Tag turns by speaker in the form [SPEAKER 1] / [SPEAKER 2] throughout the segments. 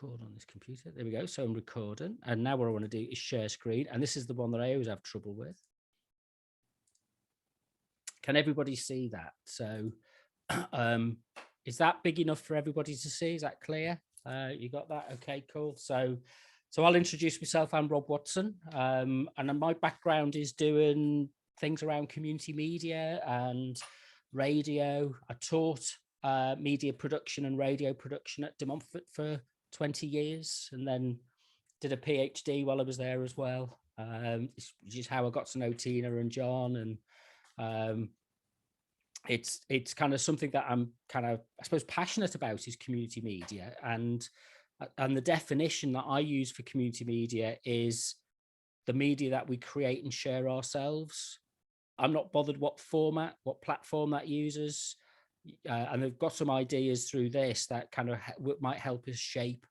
[SPEAKER 1] record on this computer. There we go. So I'm recording. And now what I want to do is share screen. And this is the one that I always have trouble with. Can everybody see that? So is that big enough for everybody to see? Is that clear? You got that? Okay, cool. So I'll introduce myself. I'm Rob Watson. And my background is doing things around community media and radio. I taught media production and radio production at De Montfort for 20 years, and then did a PhD while I was there as well, which is how I got to know Tina and John. And it's kind of something that I'm kind of, I suppose, passionate about, is community media. And the definition that I use for community media is the media that we create and share ourselves. I'm not bothered what format, what platform that uses. And I've got some ideas through this that kind of might help us shape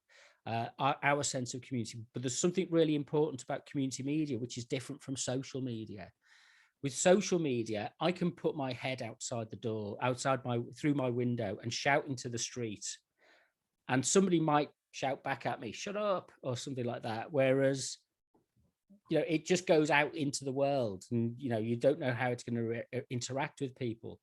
[SPEAKER 1] our sense of community. But there's something really important about community media, which is different from social media. With social media, I can put my head outside the door, through my window, and shout into the street. And somebody might shout back at me, "Shut up," or something like that. Whereas, it just goes out into the world, and, you don't know how it's going to interact with people.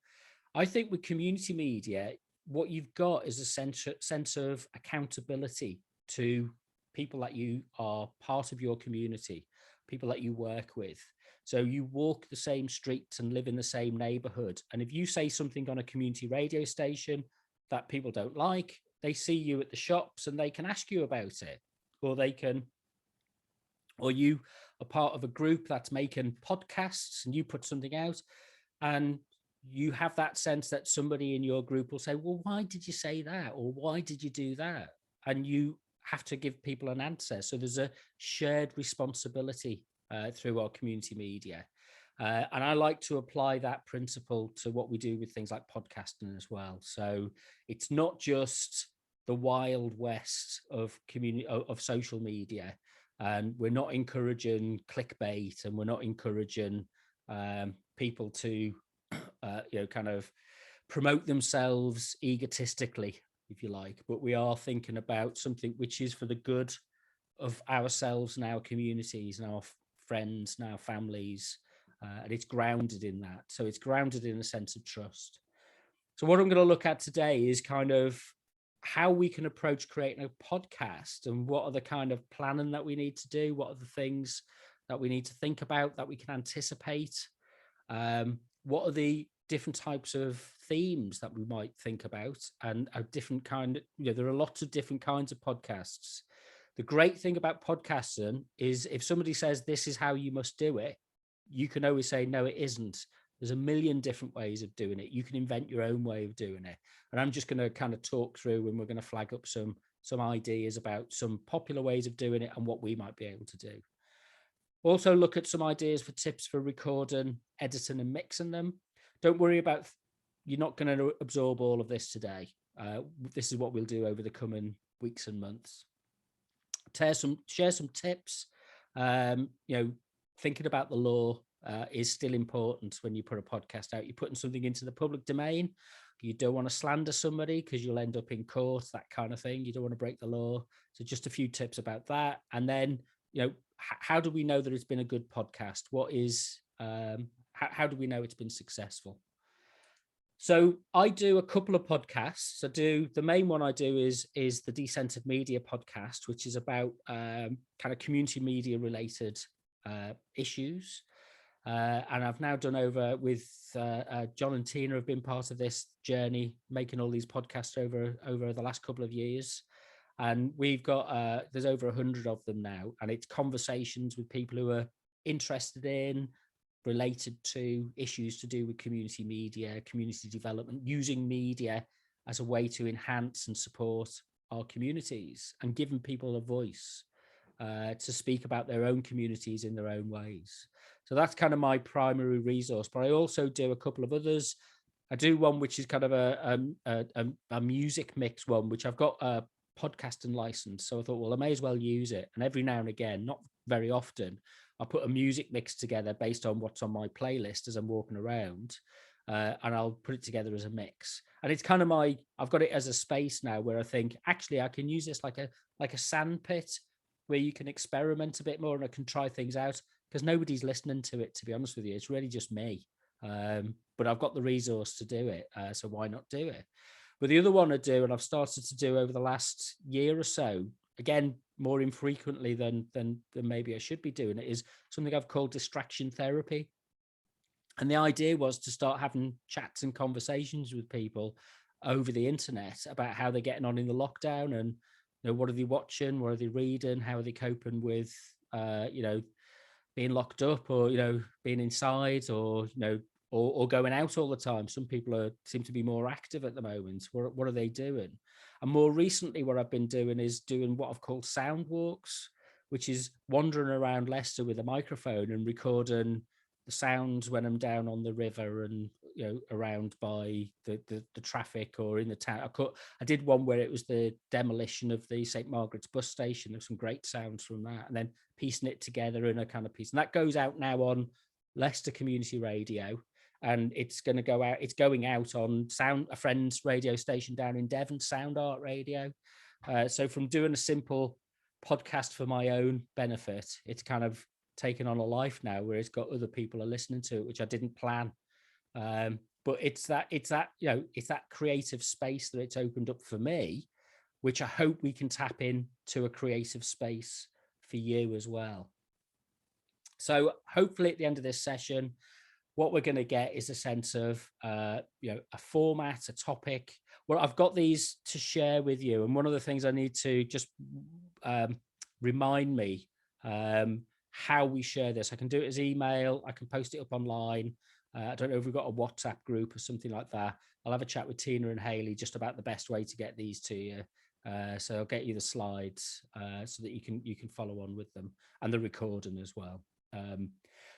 [SPEAKER 1] I think with community media, what you've got is a sense of accountability to people that you are part of your community, people that you work with. So you walk the same streets and live in the same neighborhood. And if you say something on a community radio station that people don't like, they see you at the shops and they can ask you about it, or you are part of a group that's making podcasts and you put something out, and you have that sense that somebody in your group will say, "Well, why did you say that?" Or "Why did you do that?" And you have to give people an answer. So there's a shared responsibility through our community media. And I like to apply that principle to what we do with things like podcasting as well. So it's not just the wild west of social media. And we're not encouraging clickbait, and we're not encouraging people to kind of promote themselves egotistically, if you like, but we are thinking about something which is for the good of ourselves and our communities and our friends and our families, and it's grounded in that. So it's grounded in a sense of trust. So what I'm going to look at today is kind of how we can approach creating a podcast, and what are the kind of planning that we need to do, what are the things that we need to think about, that we can anticipate, what are the different types of themes that we might think about, and a different kind of, there are lots of different kinds of podcasts. The great thing about podcasting is if somebody says this is how you must do it, you can always say, no, it isn't. There's a million different ways of doing it. You can invent your own way of doing it. And I'm just going to kind of talk through, and we're going to flag up some ideas about some popular ways of doing it and what we might be able to do. Also look at some ideas for tips for recording, editing and mixing them. Don't worry about, you're not going to absorb all of this today. This is what we'll do over the coming weeks and months. Share some tips. Thinking about the law is still important when you put a podcast out. You're putting something into the public domain. You don't want to slander somebody because you'll end up in court, that kind of thing. You don't want to break the law. So just a few tips about that. And then, how do we know that it's been a good podcast? What is, how do we know it's been successful? So I do a couple of podcasts. The main one I do is the Decentred Media podcast, which is about kind of community media related issues. And I've now done over with John and Tina have been part of this journey, making all these podcasts over the last couple of years. And we've got, there's over 100 of them now. And it's conversations with people who are interested in, related to issues to do with community media, community development, using media as a way to enhance and support our communities, and giving people a voice to speak about their own communities in their own ways. So that's kind of my primary resource, but I also do a couple of others. I do one which is kind of a music mix one, which I've got a podcasting license. So I thought, well, I may as well use it. And every now and again, not very often, I put a music mix together based on what's on my playlist as I'm walking around. and I'll put it together as a mix. And it's kind of I've got it as a space now where I think actually I can use this like a sandpit where you can experiment a bit more and I can try things out, because nobody's listening to it, to be honest with you. It's really just me. But I've got the resource to do it, so why not do it? But the other one I do, and I've started to do over the last year or so, again, more infrequently than maybe I should be doing it, is something I've called distraction therapy. And the idea was to start having chats and conversations with people over the internet about how they're getting on in the lockdown, and what are they watching, what are they reading, how are they coping with being locked up, or being inside, or or going out all the time. Some people seem to be more active at the moment. What are they doing? And more recently, what I've been doing is doing what I've called sound walks, which is wandering around Leicester with a microphone and recording the sounds when I'm down on the river and around by the traffic or in the town. I did one where it was the demolition of the St. Margaret's bus station. There's some great sounds from that, and then piecing it together in a kind of piece. And that goes out now on Leicester Community Radio, and it's going to go out. It's going out on a friend's radio station down in Devon, Sound Art Radio. So from doing a simple podcast for my own benefit, it's kind of taken on a life now where it's got other people are listening to it, which I didn't plan. But it's that creative space that it's opened up for me, which I hope we can tap into a creative space for you as well. So hopefully at the end of this session, what we're going to get is a sense of a format, a topic. Well, I've got these to share with you, and one of the things I need to just remind me how we share this. I can do it as email. I can post it up online. I don't know if we've got a WhatsApp group or something like that. I'll have a chat with Tina and Hayley just about the best way to get these to you. So I'll get you the slides so that you can follow on with them, and the recording as well.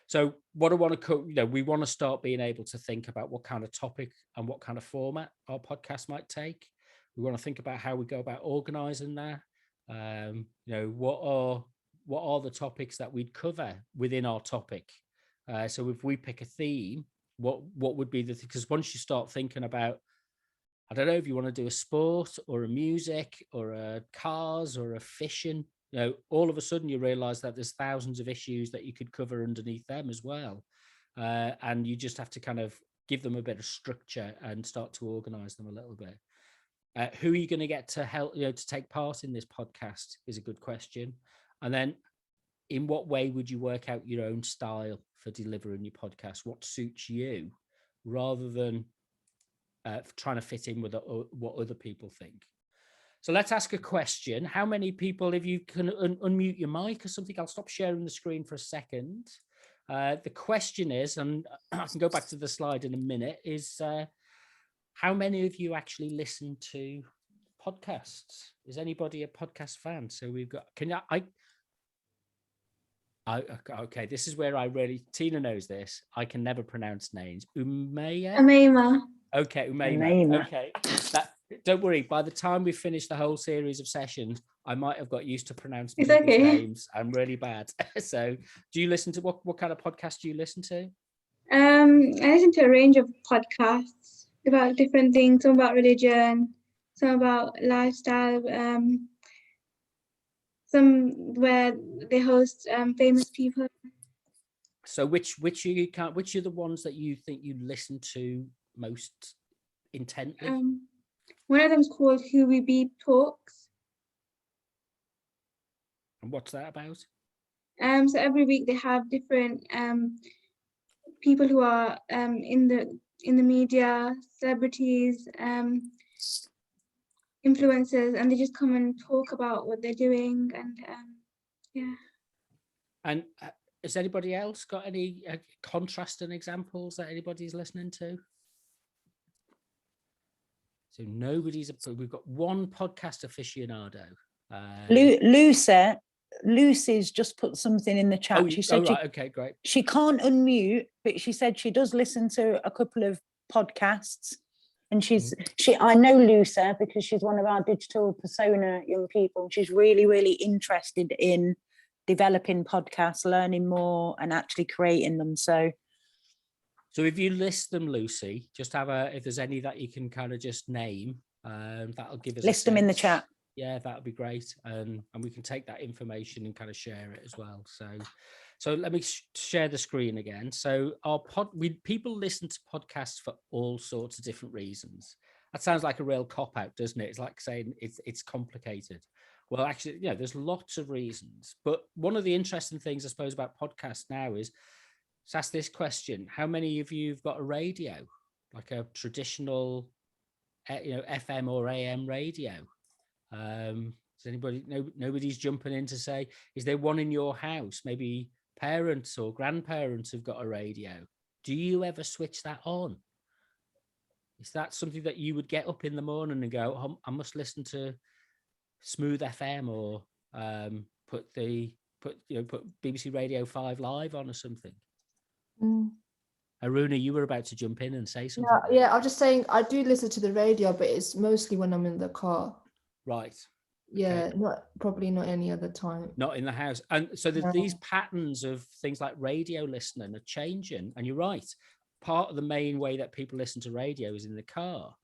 [SPEAKER 1] So what I want to, we want to start being able to think about what kind of topic and what kind of format our podcast might take. We want to think about how we go about organizing that. What are the topics that we'd cover within our topic? So if we pick a theme, what would be because once you start thinking about, I don't know if you want to do a sport or a music or a cars or a fishing, all of a sudden you realize that there's thousands of issues that you could cover underneath them as well. And you just have to kind of give them a bit of structure and start to organize them a little bit. Who are you going to get to help, to take part in this podcast is a good question. And then in what way would you work out your own style for delivering your podcast? What suits you, rather than trying to fit in with what other people think? So let's ask a question. How many people, if you can unmute your mic or something, I'll stop sharing the screen for a second. The question is, and I can go back to the slide in a minute, is how many of you actually listen to podcasts? Is anybody a podcast fan? So we've got, okay, this is where Tina knows this. I can never pronounce names.
[SPEAKER 2] Umayma.
[SPEAKER 1] Okay, Umayma. Okay. Don't worry, by the time we finish the whole series of sessions, I might have got used to pronouncing people's names. I'm really bad. So do you listen to, what kind of podcast do you listen to?
[SPEAKER 2] I listen to a range of podcasts about different things, some about religion, some about lifestyle, some where they host famous people.
[SPEAKER 1] So which are the ones that you think you listen to most intently?
[SPEAKER 2] One of them is called Who We Be Talks.
[SPEAKER 1] And what's that about?
[SPEAKER 2] So every week they have different people who are in the media, celebrities, influencers, and they just come and talk about what they're doing, and yeah.
[SPEAKER 1] And has anybody else got any contrasting examples that anybody's listening to? So we've got one podcast aficionado.
[SPEAKER 3] Lucy's just put something in the chat. She said,
[SPEAKER 1] okay, great.
[SPEAKER 3] She can't unmute, but she said she does listen to a couple of podcasts, and I know Lucy because she's one of our digital persona young people. She's really, really interested in developing podcasts, learning more, and actually creating them. So
[SPEAKER 1] So if you list them, Lucy, just have if there's any that you can kind of just name, that'll give us
[SPEAKER 3] List them in the
[SPEAKER 1] sense.
[SPEAKER 3] chat.
[SPEAKER 1] Yeah, that would be great. And we can take that information and kind of share it as well. So let me share the screen again. So people listen to podcasts for all sorts of different reasons. That sounds like a real cop-out, doesn't it? It's like saying it's complicated. Well, actually, there's lots of reasons. But one of the interesting things, I suppose, about podcasts now is, let's ask this question. How many of you have got a radio, like a traditional, FM or AM radio? Does anybody, nobody's jumping in to say, is there one in your house? Maybe parents or grandparents have got a radio. Do you ever switch that on? Is that something that you would get up in the morning and go, oh, I must listen to Smooth FM, or put BBC Radio 5 Live on or something? Aruna, you were about to jump in and say something.
[SPEAKER 4] Yeah, I'm just saying I do listen to the radio, but it's mostly when I'm in the car.
[SPEAKER 1] Right.
[SPEAKER 4] Yeah, okay. Probably not any other time.
[SPEAKER 1] Not in the house. And so these patterns of things like radio listening are changing. And you're right. Part of the main way that people listen to radio is in the car.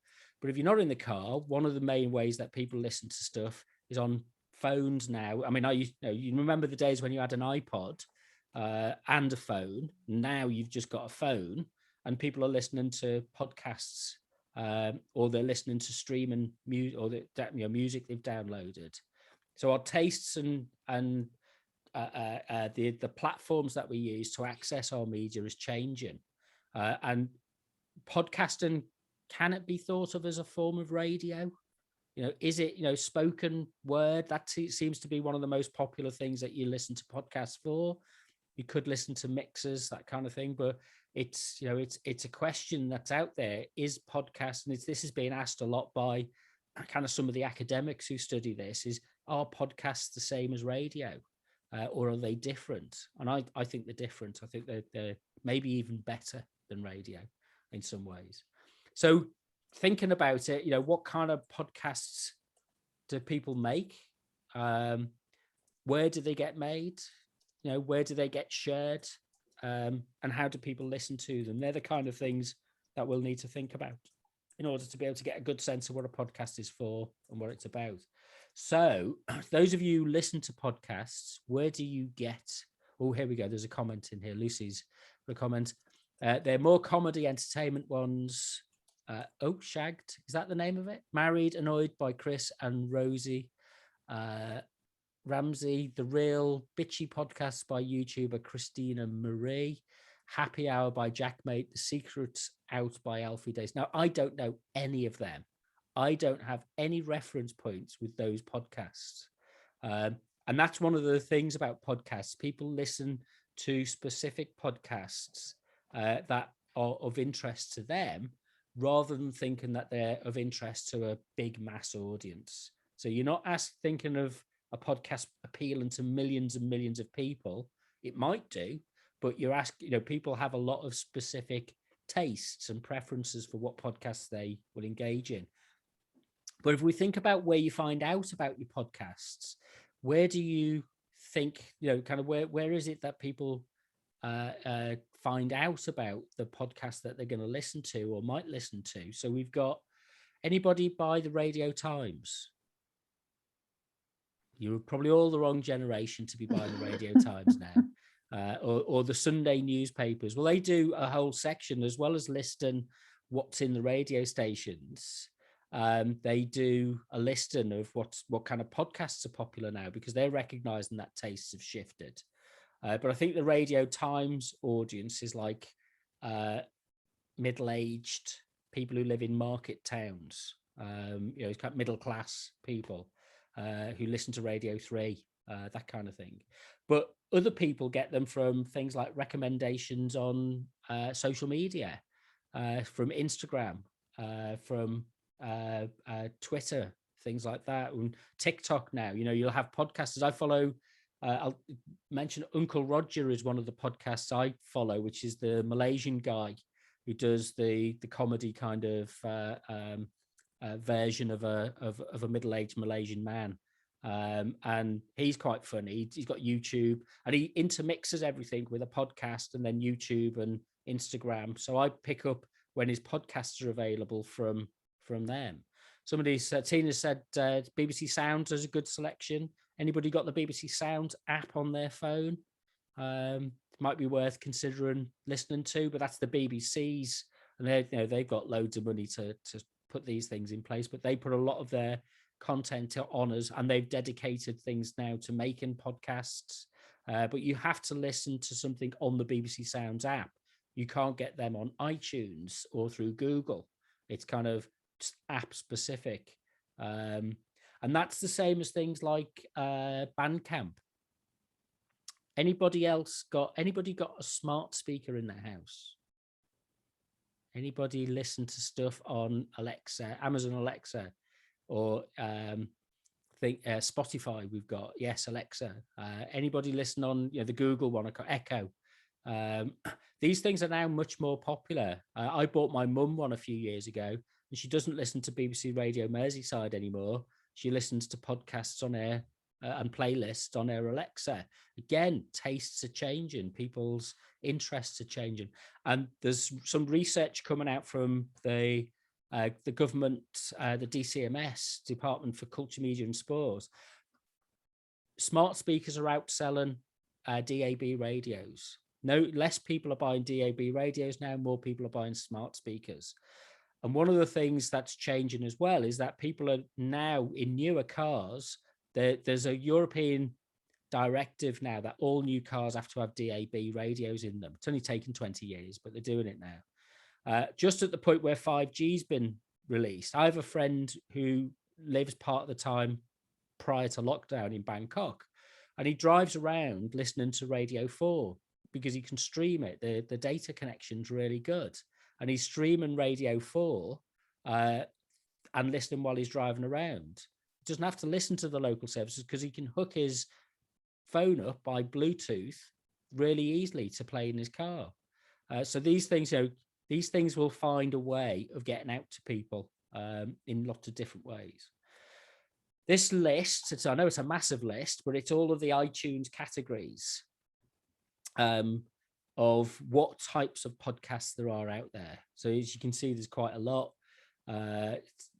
[SPEAKER 1] But if you're not in the car, one of the main ways that people listen to stuff is on phones now. I mean, you remember the days when you had an iPod and a phone. Now you've just got a phone, and people are listening to podcasts, or they're listening to streaming music, or music they've downloaded. So our tastes and the platforms that we use to access our media is changing, and podcasting, can it be thought of as a form of radio? Is it, spoken word? That seems to be one of the most popular things that you listen to podcasts for. You could listen to mixers, that kind of thing, but it's a question that's out there. Is podcast, and this is being asked a lot by kind of some of the academics who study this, is, are podcasts the same as radio, or are they different? And I think they're different. I think they're maybe even better than radio in some ways. So thinking about it, what kind of podcasts do people make? Where do they get made? Where do they get shared? And how do people listen to them? They're the kind of things that we'll need to think about in order to be able to get a good sense of what a podcast is for and what it's about. So those of you who listen to podcasts, where do you get... Oh, here we go. There's a comment in here. Lucy's got a comment. They're more comedy entertainment ones. Shagged, is that the name of it? Married, Annoyed by Chris and Rosie Ramsey. The Real Bitchy Podcast by YouTuber Christina Marie. Happy Hour by Jackmate. The Secrets Out by Alfie Days. Now, I don't know any of them. I don't have any reference points with those podcasts. And that's one of the things about podcasts. People listen to specific podcasts that are of interest to them, rather than thinking that they're of interest to a big mass audience. So you're not thinking of a podcast appealing to millions and millions of people. It might do, but you're asking, people have a lot of specific tastes and preferences for what podcasts they will engage in. But if we think about where you find out about your podcasts, where do you think, kind of where is it that people find out about the podcast that they're going to listen to or might listen to? So we've got, anybody buy the Radio Times? You're probably all the wrong generation to be buying the Radio Times now, or the Sunday newspapers. Well, they do a whole section, as well as listing what's in the radio stations. They do a listing of what kind of podcasts are popular now, because they're recognizing that tastes have shifted. But I think the Radio Times audience is like middle-aged people who live in market towns. It's kind of middle-class people who listen to Radio 3, that kind of thing. But other people get them from things like recommendations on social media, from Instagram, from Twitter, things like that, and TikTok now. You'll have podcasters. I follow... I'll mention Uncle Roger is one of the podcasts I follow, which is the Malaysian guy who does the comedy kind of version of a middle-aged Malaysian man. and he's quite funny. He's got YouTube, and he intermixes everything with a podcast and then YouTube and Instagram. So I pick up when his podcasts are available from them. Somebody said, Tina said, BBC Sounds is a good selection. Anybody got the BBC Sounds app on their phone? Might be worth considering listening to, but that's the BBC's, and they've got loads of money to put these things in place, but they put a lot of their content on us, and they've dedicated things now to making podcasts. But you have to listen to something on the BBC Sounds app. You can't get them on iTunes or through Google. It's kind of app specific, and that's the same as things like Bandcamp. Anybody got a smart speaker in their house? Anybody listen to stuff on Alexa, Amazon Alexa, or Spotify? We've got, yes, Alexa. Anybody listen on the Google one, Echo? These things are now much more popular. I bought my mum one a few years ago, and she doesn't listen to BBC Radio Merseyside anymore. She listens to podcasts on air and playlists on her Alexa. Again, tastes are changing, people's interests are changing, and there's some research coming out from the government, the DCMS, Department for Culture, Media and Sport. Smart speakers are outselling DAB radios. No, less people are buying DAB radios now, more people are buying smart speakers. And one of the things that's changing as well is that people are now in newer cars. There's a European directive now that all new cars have to have DAB radios in them. It's only taken 20 years, but they're doing it now. Just at the point where 5G's been released. I have a friend who lives part of the time prior to lockdown in Bangkok, and he drives around listening to Radio 4 because he can stream it. The data connection's really good, and he's streaming Radio 4 and listening while he's driving around. He doesn't have to listen to the local services because he can hook his phone up by Bluetooth really easily to play in his car. So these things, these things will find a way of getting out to people in lots of different ways. This list, so I know it's a massive list, but it's all of the iTunes categories of what types of podcasts there are out there. So as you can see, there's quite a lot.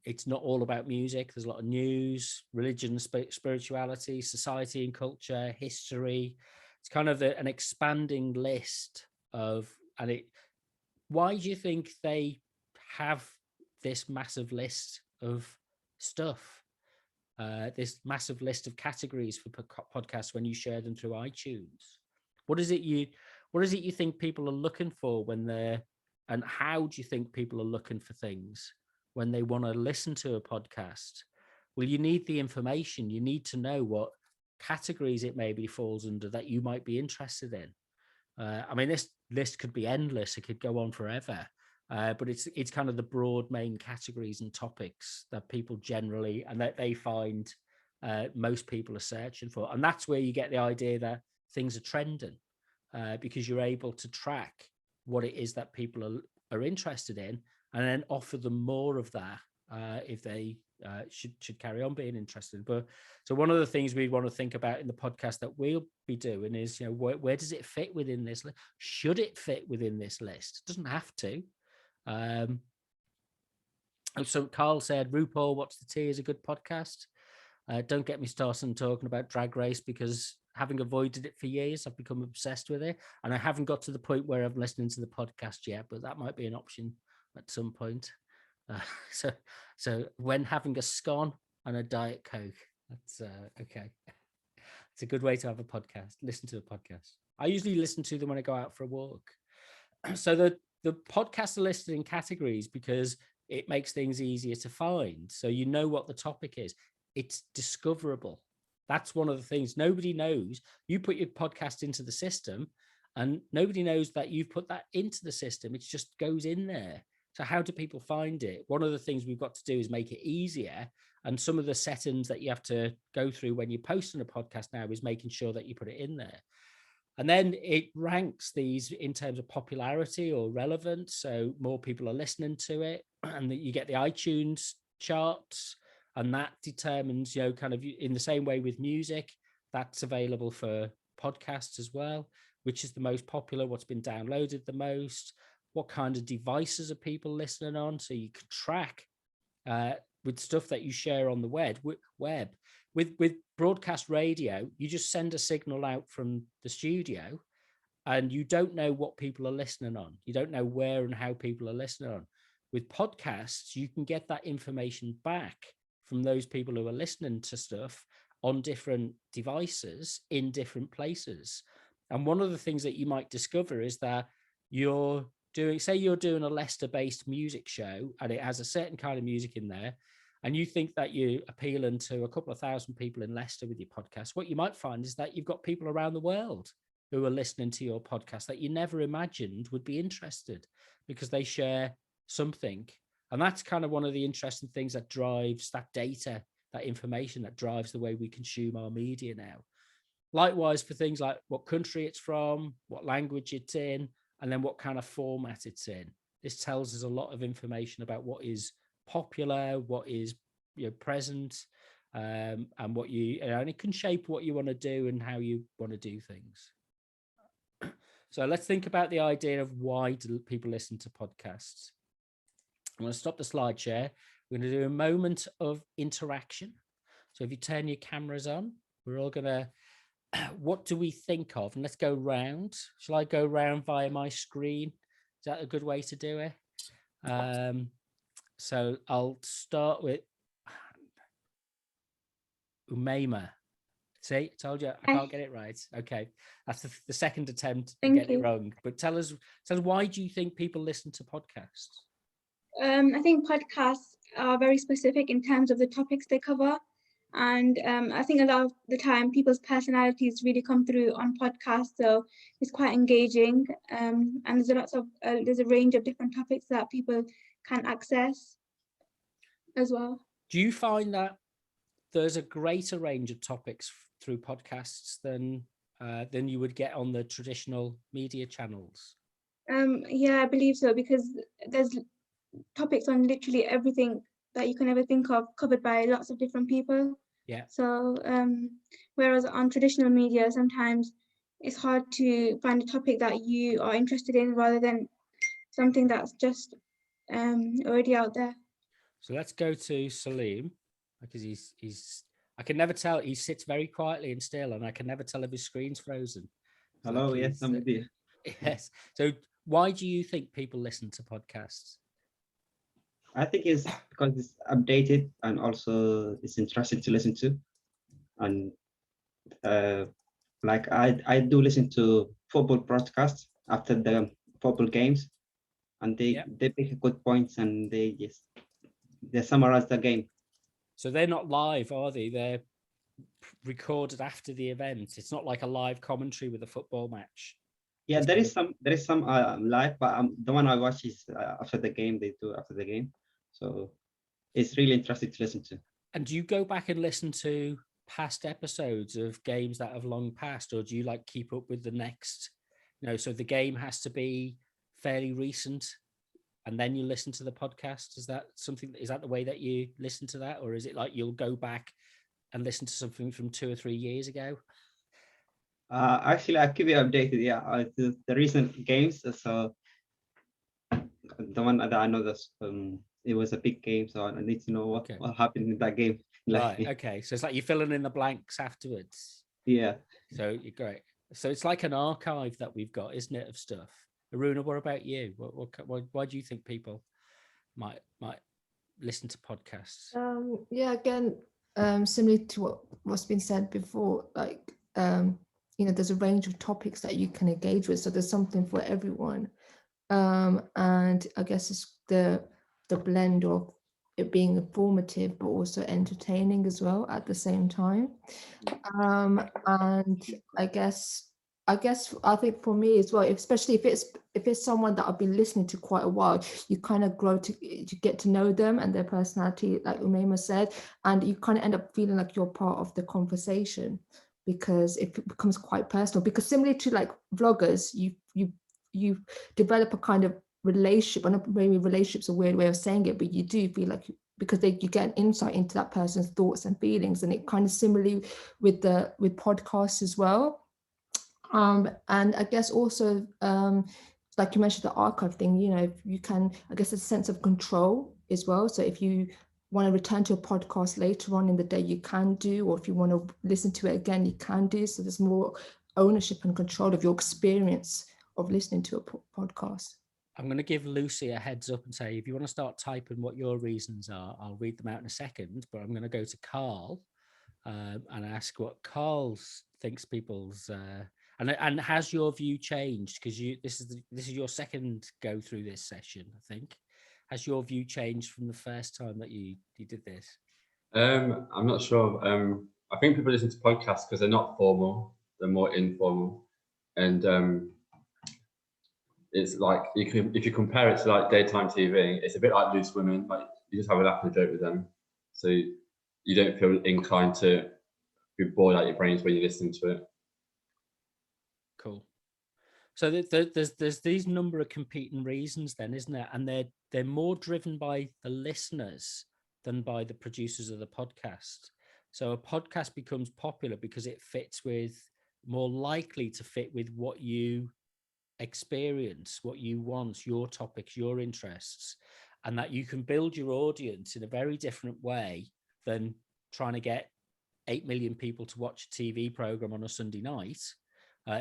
[SPEAKER 1] It's not all about music. There's a lot of news, religion, spirituality, society and culture, history. It's kind of an expanding list of, and why do you think they have this massive list of stuff? This massive list of categories for podcasts when you share them through iTunes. What is it you think people are looking for when they're, and how do you think people are looking for things when they want to listen to a podcast? Well, you need the information. You need to know what categories it maybe falls under that you might be interested in. I mean, this list could be endless. It could go on forever. But it's kind of the broad main categories and topics that people generally, and that they find most people are searching for. And that's where you get the idea that things are trending, because you're able to track what it is that people are interested in, and then offer them more of that if they should carry on being interested. But so one of the things we want to think about in the podcast that we'll be doing is, where does it fit within this list? Should it fit within this list? It doesn't have to. So Carl said, RuPaul, What's the Tea is a good podcast. Don't get me started on talking about Drag Race, because having avoided it for years, I've become obsessed with it. And I haven't got to the point where I'm listening to the podcast yet, but that might be an option at some point. So when having a scone and a Diet Coke, that's okay. It's a good way to have a podcast. Listen to a podcast. I usually listen to them when I go out for a walk. So the podcasts are listed in categories because it makes things easier to find. So you know what the topic is. It's discoverable. That's one of the things. Nobody knows. You put your podcast into the system and nobody knows that you've put that into the system. It just goes in there. So how do people find it? One of the things we've got to do is make it easier. And some of the settings that you have to go through when you're posting a podcast now is making sure that you put it in there. And then it ranks these in terms of popularity or relevance. So more people are listening to it, and you get the iTunes charts. And that determines, kind of in the same way with music, that's available for podcasts as well, which is the most popular, what's been downloaded the most, what kind of devices are people listening on. So you can track with stuff that you share on the web. With broadcast radio, you just send a signal out from the studio and you don't know what people are listening on. You don't know where and how people are listening on. With podcasts, you can get that information back from those people who are listening to stuff on different devices in different places. And one of the things that you might discover is that you're doing a Leicester-based music show and it has a certain kind of music in there, and you think that you're appealing to a couple of thousand people in Leicester with your podcast. What you might find is that you've got people around the world who are listening to your podcast that you never imagined would be interested because they share something. And that's kind of one of the interesting things that drives that data, that information that drives the way we consume our media now. Likewise for things like what country it's from, what language it's in, and then what kind of format it's in. This tells us a lot of information about what is popular, what is present, and what and it can shape what you want to do and how you want to do things. So let's think about the idea of why do people listen to podcasts. I'm going to stop the slide share. We're going to do a moment of interaction. So if you turn your cameras on, we're all going to, what do we think of? And let's go round. Shall I go round via my screen? Is that a good way to do it? So I'll start with Umayma. See, told you I can't get it right. Okay, that's the second attempt to get it wrong. But tell us why do you think people listen to podcasts?
[SPEAKER 2] I think podcasts are very specific in terms of the topics they cover. And I think a lot of the time people's personalities really come through on podcasts. So it's quite engaging. And there's a range of different topics that people can access as well.
[SPEAKER 1] Do you find that there's a greater range of topics through podcasts than you would get on the traditional media channels?
[SPEAKER 2] Yeah, I believe so, because there's topics on literally everything that you can ever think of, covered by lots of different people.
[SPEAKER 1] Yeah.
[SPEAKER 2] So whereas on traditional media, sometimes it's hard to find a topic that you are interested in rather than something that's just already out there.
[SPEAKER 1] So let's go to Salim, because he's I can never tell. He sits very quietly and still, and I can never tell if his screen's frozen.
[SPEAKER 5] Hello, yes, I'm with you.
[SPEAKER 1] Yes. So why do you think people listen to podcasts?
[SPEAKER 5] I think it's because it's updated and also it's interesting to listen to. And like I do listen to football broadcasts after the football games, and they pick good points and they summarize the game. So
[SPEAKER 1] they're not live, are they? They're recorded after the event. It's not like a live commentary with a football match.
[SPEAKER 5] Yeah, there is some live, but the one I watch is after the game. They do after the game, so it's really interesting to listen to.
[SPEAKER 1] And do you go back and listen to past episodes of games that have long passed, or do you like keep up with the next? So the game has to be fairly recent, and then you listen to the podcast. Is that the way that you listen to that, or is it like you'll go back and listen to something from 2 or 3 years ago?
[SPEAKER 5] Actually, I keep it updated. Yeah, the recent games. So the one that I know it was a big game, so I need to know what happened in that game.
[SPEAKER 1] Right. Okay. So it's like you're filling in the blanks afterwards.
[SPEAKER 5] Yeah.
[SPEAKER 1] So you're great. So it's like an archive that we've got, isn't it, of stuff? Aruna, what about you? Why do you think people might listen to podcasts?
[SPEAKER 4] Yeah, again, similar to what's been said before, like there's a range of topics that you can engage with, so there's something for everyone. And I guess it's the blend of it being informative but also entertaining as well at the same time. And I think for me as well, especially if it's someone that I've been listening to quite a while, you kind of grow to get to know them and their personality, like Umayma said, and you kind of end up feeling like you're part of the conversation because it becomes quite personal. Because similar to like vloggers, you develop a kind of relationship. I know maybe relationship's a weird way of saying it, but you do feel like because you get an insight into that person's thoughts and feelings. And it kind of similarly with podcasts as well. And I guess also, like you mentioned, the archive thing, you know, you can, I guess, a sense of control as well. So if you want to return to a podcast later on in the day, you can do, or if you want to listen to it again, you can do. So there's more ownership and control of your experience of listening to a podcast.
[SPEAKER 1] I'm going to give Lucy a heads up and say, if you want to start typing what your reasons are, I'll read them out in a second, but I'm going to go to Carl and ask what Carl thinks people's, and has your view changed? Because this is your second go through this session, I think. Has your view changed from the first time that you did this?
[SPEAKER 6] I'm not sure. I think people listen to podcasts because they're not formal, they're more informal. And it's like, if you compare it to like daytime TV, it's a bit like Loose Women, like you just have a laugh and a joke with them. So you don't feel inclined to be bored out your brains when you listen to it.
[SPEAKER 1] Cool. So there's these number of competing reasons then, isn't there? And they're more driven by the listeners than by the producers of the podcast. So a podcast becomes popular because it fits with, more likely to fit with what you experience, what you want, your topics, your interests, and that you can build your audience in a very different way than trying to get 8 million people to watch a TV program on a Sunday night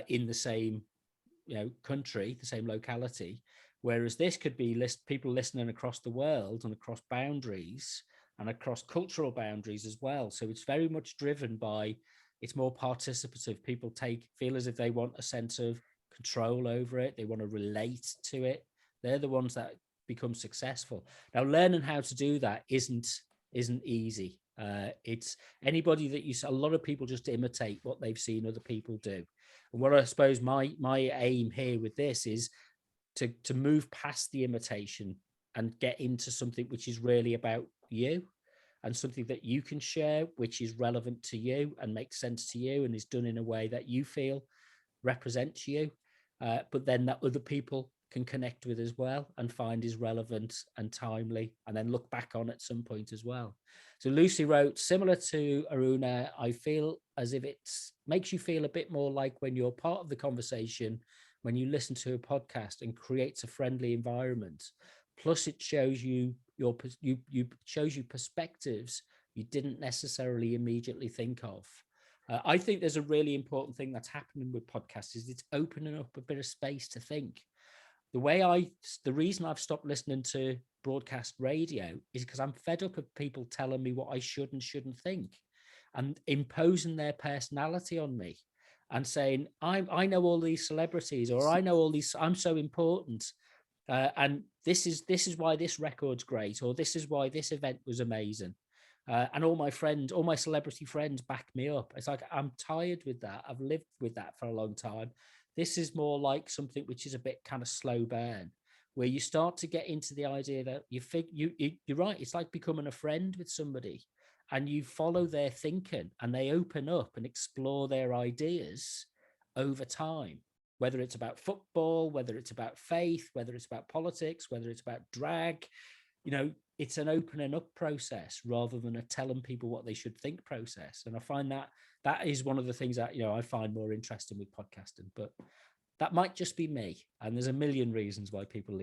[SPEAKER 1] in the same country, the same locality. Whereas this could be people listening across the world and across boundaries and across cultural boundaries as well. So it's very much driven by, it's more participative. People feel as if they want a sense of control over it. They want to relate to it. They're the ones that become successful. Now, learning how to do that isn't easy. It's anybody that a lot of people just imitate what they've seen other people do. And what I suppose my aim here with this is to move past the imitation and get into something which is really about you, and something that you can share, which is relevant to you and makes sense to you and is done in a way that you feel represents you, but then that other people can connect with as well and find is relevant and timely, and then look back on at some point as well. So Lucy wrote, similar to Aruna, I feel as if it makes you feel a bit more like when you're part of the conversation when you listen to a podcast, and creates a friendly environment. Plus it shows you shows you perspectives you didn't necessarily immediately think of. I think there's a really important thing that's happening with podcasts is it's opening up a bit of space to think. The reason I've stopped listening to broadcast radio is because I'm fed up of people telling me what I should and shouldn't think, and imposing their personality on me and saying, I know all these celebrities, or I know all these, I'm so important. And this is why this record's great, or this is why this event was amazing. And all my celebrity friends back me up. It's like, I'm tired with that. I've lived with that for a long time. This is more like something which is a bit kind of slow burn, where you start to get into the idea that you're right. It's like becoming a friend with somebody, and you follow their thinking, and they open up and explore their ideas over time, whether it's about football, whether it's about faith, whether it's about politics, whether it's about drag. It's an opening up process rather than a telling people what they should think process. And I find that is one of the things that, I find more interesting with podcasting, but that might just be me. And there's a million reasons why people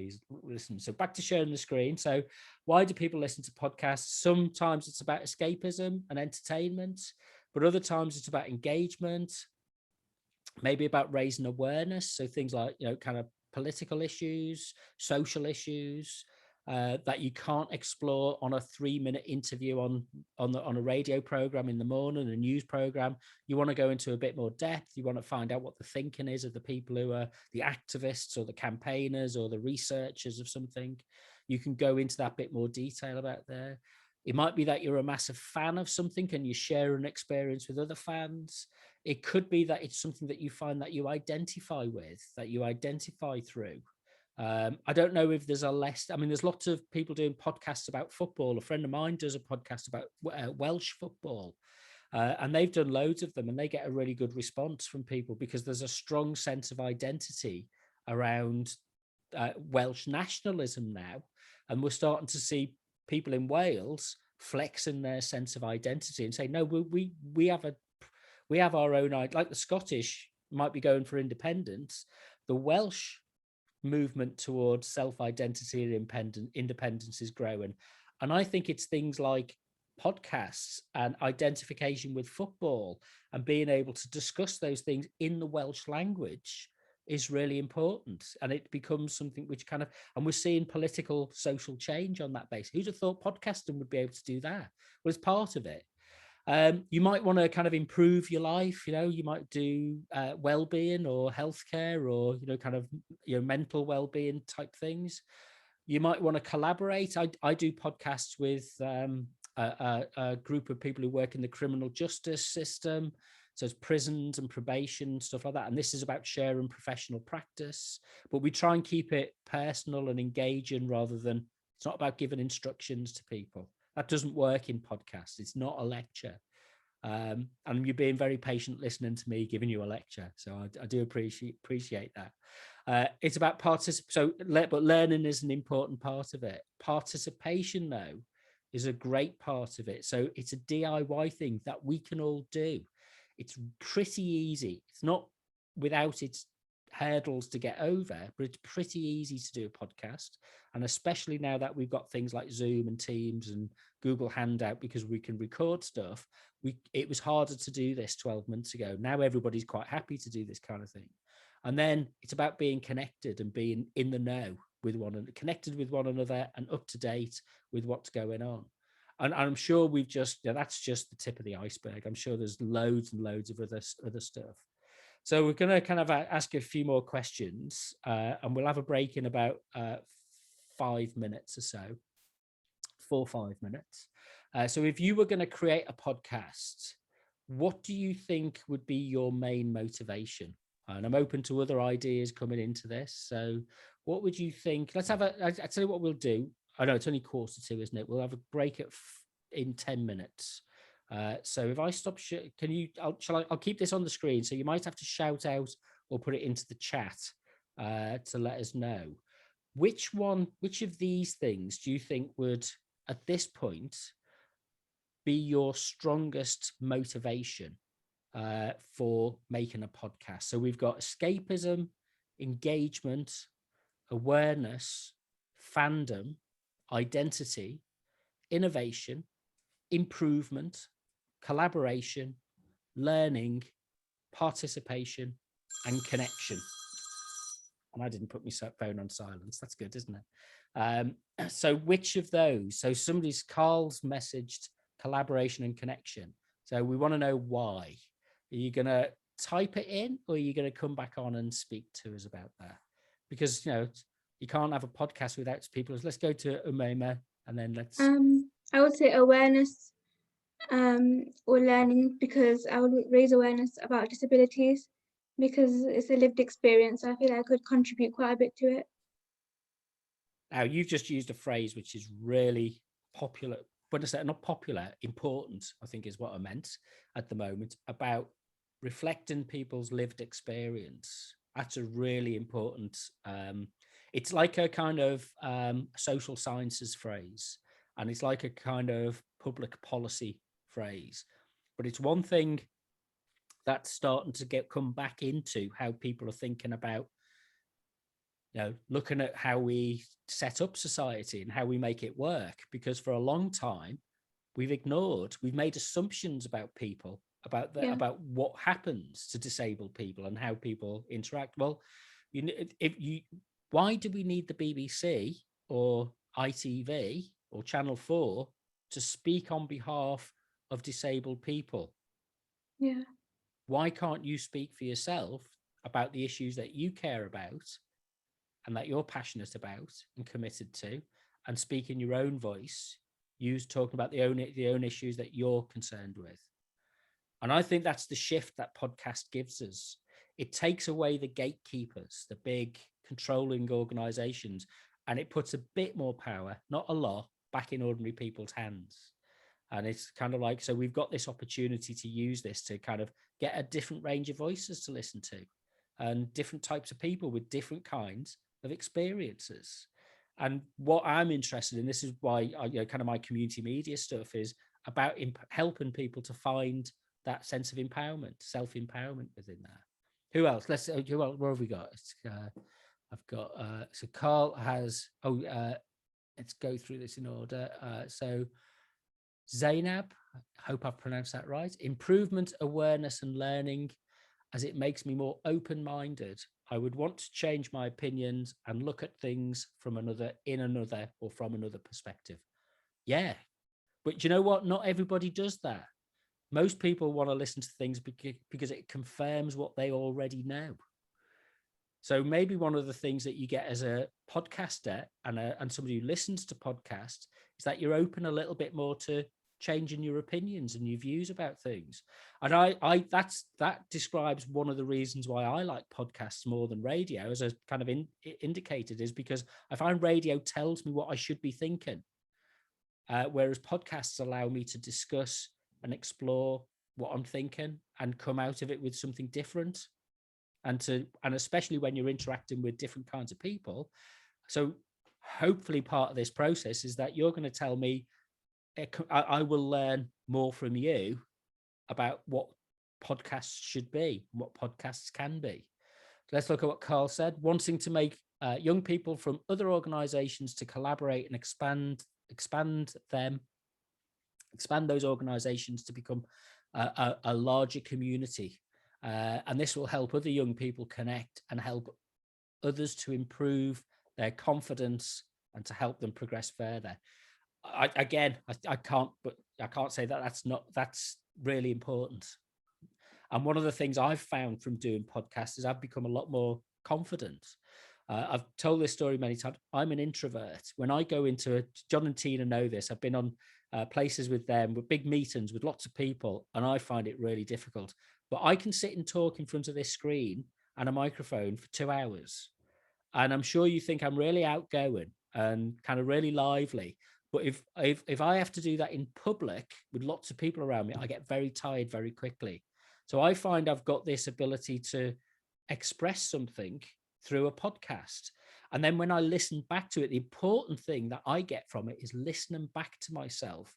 [SPEAKER 1] listen. So back to sharing the screen. So why do people listen to podcasts? Sometimes it's about escapism and entertainment, but other times it's about engagement, maybe about raising awareness. So things like, kind of political issues, social issues, that you can't explore on a 3-minute interview on a radio program in the morning, a news program. You want to go into a bit more depth. You want to find out what the thinking is of the people who are the activists or the campaigners or the researchers of something. You can go into that bit more detail about there. It might be that you're a massive fan of something and you share an experience with other fans. It could be that it's something that you find that you identify with, that you identify through. I don't know if there's there's lots of people doing podcasts about football. A friend of mine does a podcast about Welsh football, and they've done loads of them, and they get a really good response from people because there's a strong sense of identity around Welsh nationalism now. And we're starting to see people in Wales flexing their sense of identity and say, no, we have our own, like the Scottish might be going for independence. The Welsh movement towards self-identity and independence is growing. And I think it's things like podcasts and identification with football and being able to discuss those things in the Welsh language is really important. And it becomes something which kind of, and we're seeing political social change on that basis. Who'd have thought podcasting would be able to do that? Well, it's part of it. You might want to kind of improve your life, you might do well-being or healthcare or, kind of, mental well-being type things. You might want to collaborate. I do podcasts with a group of people who work in the criminal justice system. So it's prisons and probation, stuff like that. And this is about sharing professional practice, but we try and keep it personal and engaging rather than, it's not about giving instructions to people. That doesn't work in podcasts. It's not a lecture. And you're being very patient listening to me giving you a lecture. So I do appreciate that. It's about participation, but learning is an important part of it. Participation, though, is a great part of it. So it's a DIY thing that we can all do. It's pretty easy. It's not without its hurdles to get over, but it's pretty easy to do a podcast. And especially now that we've got things like Zoom and Teams and Google Hangout, because we can record stuff, it was harder to do this 12 months ago. Now everybody's quite happy to do this kind of thing. And then it's about being connected and being in the know with connected with one another and up to date with what's going on. And I'm sure that's just the tip of the iceberg. I'm sure there's loads and loads of other stuff. So we're going to kind of ask a few more questions, and we'll have a break in about 5 minutes or so, 4 or 5 minutes. So if you were going to create a podcast, what do you think would be your main motivation? And I'm open to other ideas coming into this. So what would you think? I'll tell you what we'll do. I know it's only 1:45, isn't it? We'll have a break in 10 minutes. So if I stop, I'll keep this on the screen. So you might have to shout out or put it into the chat to let us know. Which of these things do you think would, at this point, be your strongest motivation for making a podcast? So we've got escapism, engagement, awareness, fandom, identity, innovation, improvement, collaboration, learning, participation, and connection. And I didn't put my phone on silence. That's good, isn't it? So which of those? So Carl's messaged collaboration and connection. So we want to know why. Are you going to type it in, or are you going to come back on and speak to us about that? Because, you can't have a podcast without people. Let's go to Umaima, and then let's...
[SPEAKER 2] I would say awareness or learning, because I would raise awareness about disabilities, because it's a lived experience. I feel I could contribute quite a bit to it.
[SPEAKER 1] Now, you've just used a phrase which is really popular. When I say not popular, important, I think is what I meant at the moment, about reflecting people's lived experience. That's a really important, it's like a kind of social sciences phrase, and it's like a kind of public policy phrase. But it's one thing that's starting to come back into how people are thinking about, looking at how we set up society and how we make it work. Because for a long time, we've made assumptions about people, about what happens to disabled people and how people interact. Well, why do we need the BBC or ITV or Channel 4 to speak on behalf of disabled people?
[SPEAKER 2] Yeah.
[SPEAKER 1] Why can't you speak for yourself about the issues that you care about and that you're passionate about and committed to, and speak in your own voice, talking about the own issues that you're concerned with? And I think that's the shift that podcast gives us. It takes away the gatekeepers, the big controlling organizations, and it puts a bit more power, not a lot, back in ordinary people's hands. And it's kind of like, so we've got this opportunity to use this to kind of get a different range of voices to listen to, and different types of people with different kinds of experiences. And what I'm interested in, this is why I, kind of my community media stuff is about helping people to find that sense of empowerment, self-empowerment within that. Who else? Where have we got? I've got, so Carl has, let's go through this in order. So Zainab, I hope I've pronounced that right. Improvement, awareness and learning, as it makes me more open-minded. I would want to change my opinions and look at things from another perspective. Yeah, but you know what? Not everybody does that. Most people want to listen to things because it confirms what they already know. So maybe one of the things that you get as a podcaster and somebody who listens to podcasts is that you're open a little bit more to changing your opinions and your views about things. And that describes one of the reasons why I like podcasts more than radio, as I kind of indicated, is because I find radio tells me what I should be thinking, whereas podcasts allow me to discuss and explore what I'm thinking and come out of it with something different. And especially when you're interacting with different kinds of people. So hopefully part of this process is that you're going to tell me, I will learn more from you about what podcasts should be, what podcasts can be. Let's look at what Carl said. Wanting to make young people from other organizations to collaborate and expand those organizations to become a larger community. And this will help other young people connect and help others to improve their confidence and to help them progress further. I can't say that that's really important. And one of the things I've found from doing podcasts is I've become a lot more confident. I've told this story many times. I'm an introvert. When I go into John and Tina know this. I've been on places with them, with big meetings with lots of people, and I find it really difficult. But I can sit and talk in front of this screen and a microphone for 2 hours. And I'm sure you think I'm really outgoing and kind of really lively. But if I have to do that in public with lots of people around me, I get very tired very quickly. So I find I've got this ability to express something through a podcast. And then when I listen back to it, the important thing that I get from it is listening back to myself.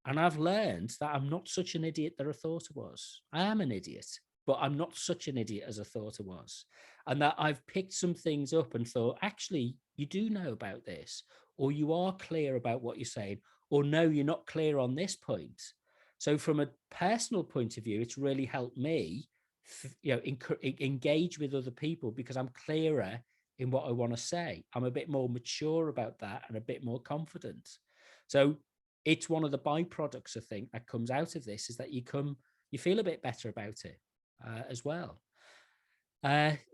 [SPEAKER 1] And I've learned that I'm not such an idiot that I thought I was. I am an idiot, but I'm not such an idiot as I thought I was. And that I've picked some things up and thought, actually, you do know about this, or you are clear about what you're saying, or no, you're not clear on this point. So from a personal point of view, it's really helped me, engage with other people because I'm clearer in what I want to say. I'm a bit more mature about that and a bit more confident. So it's one of the byproducts, I think, that comes out of this is that you feel a bit better about it as well.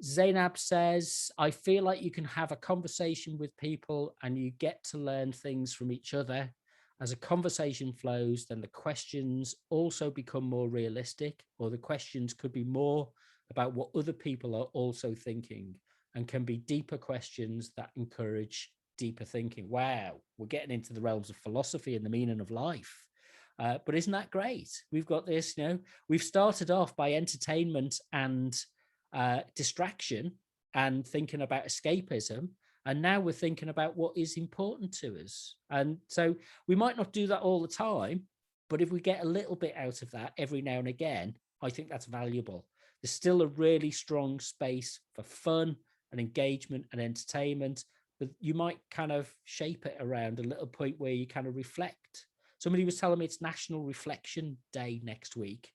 [SPEAKER 1] Zainab says, I feel like you can have a conversation with people and you get to learn things from each other. As a conversation flows, then the questions also become more realistic, or the questions could be more about what other people are also thinking and can be deeper questions that encourage deeper thinking. Wow, we're getting into the realms of philosophy and the meaning of life. But isn't that great? We've got this, we've started off by entertainment and distraction and thinking about escapism. And now we're thinking about what is important to us. And so we might not do that all the time, but if we get a little bit out of that every now and again, I think that's valuable. There's still a really strong space for fun and engagement and entertainment, but you might kind of shape it around a little point where you kind of reflect. Somebody was telling me it's National Reflection Day next week.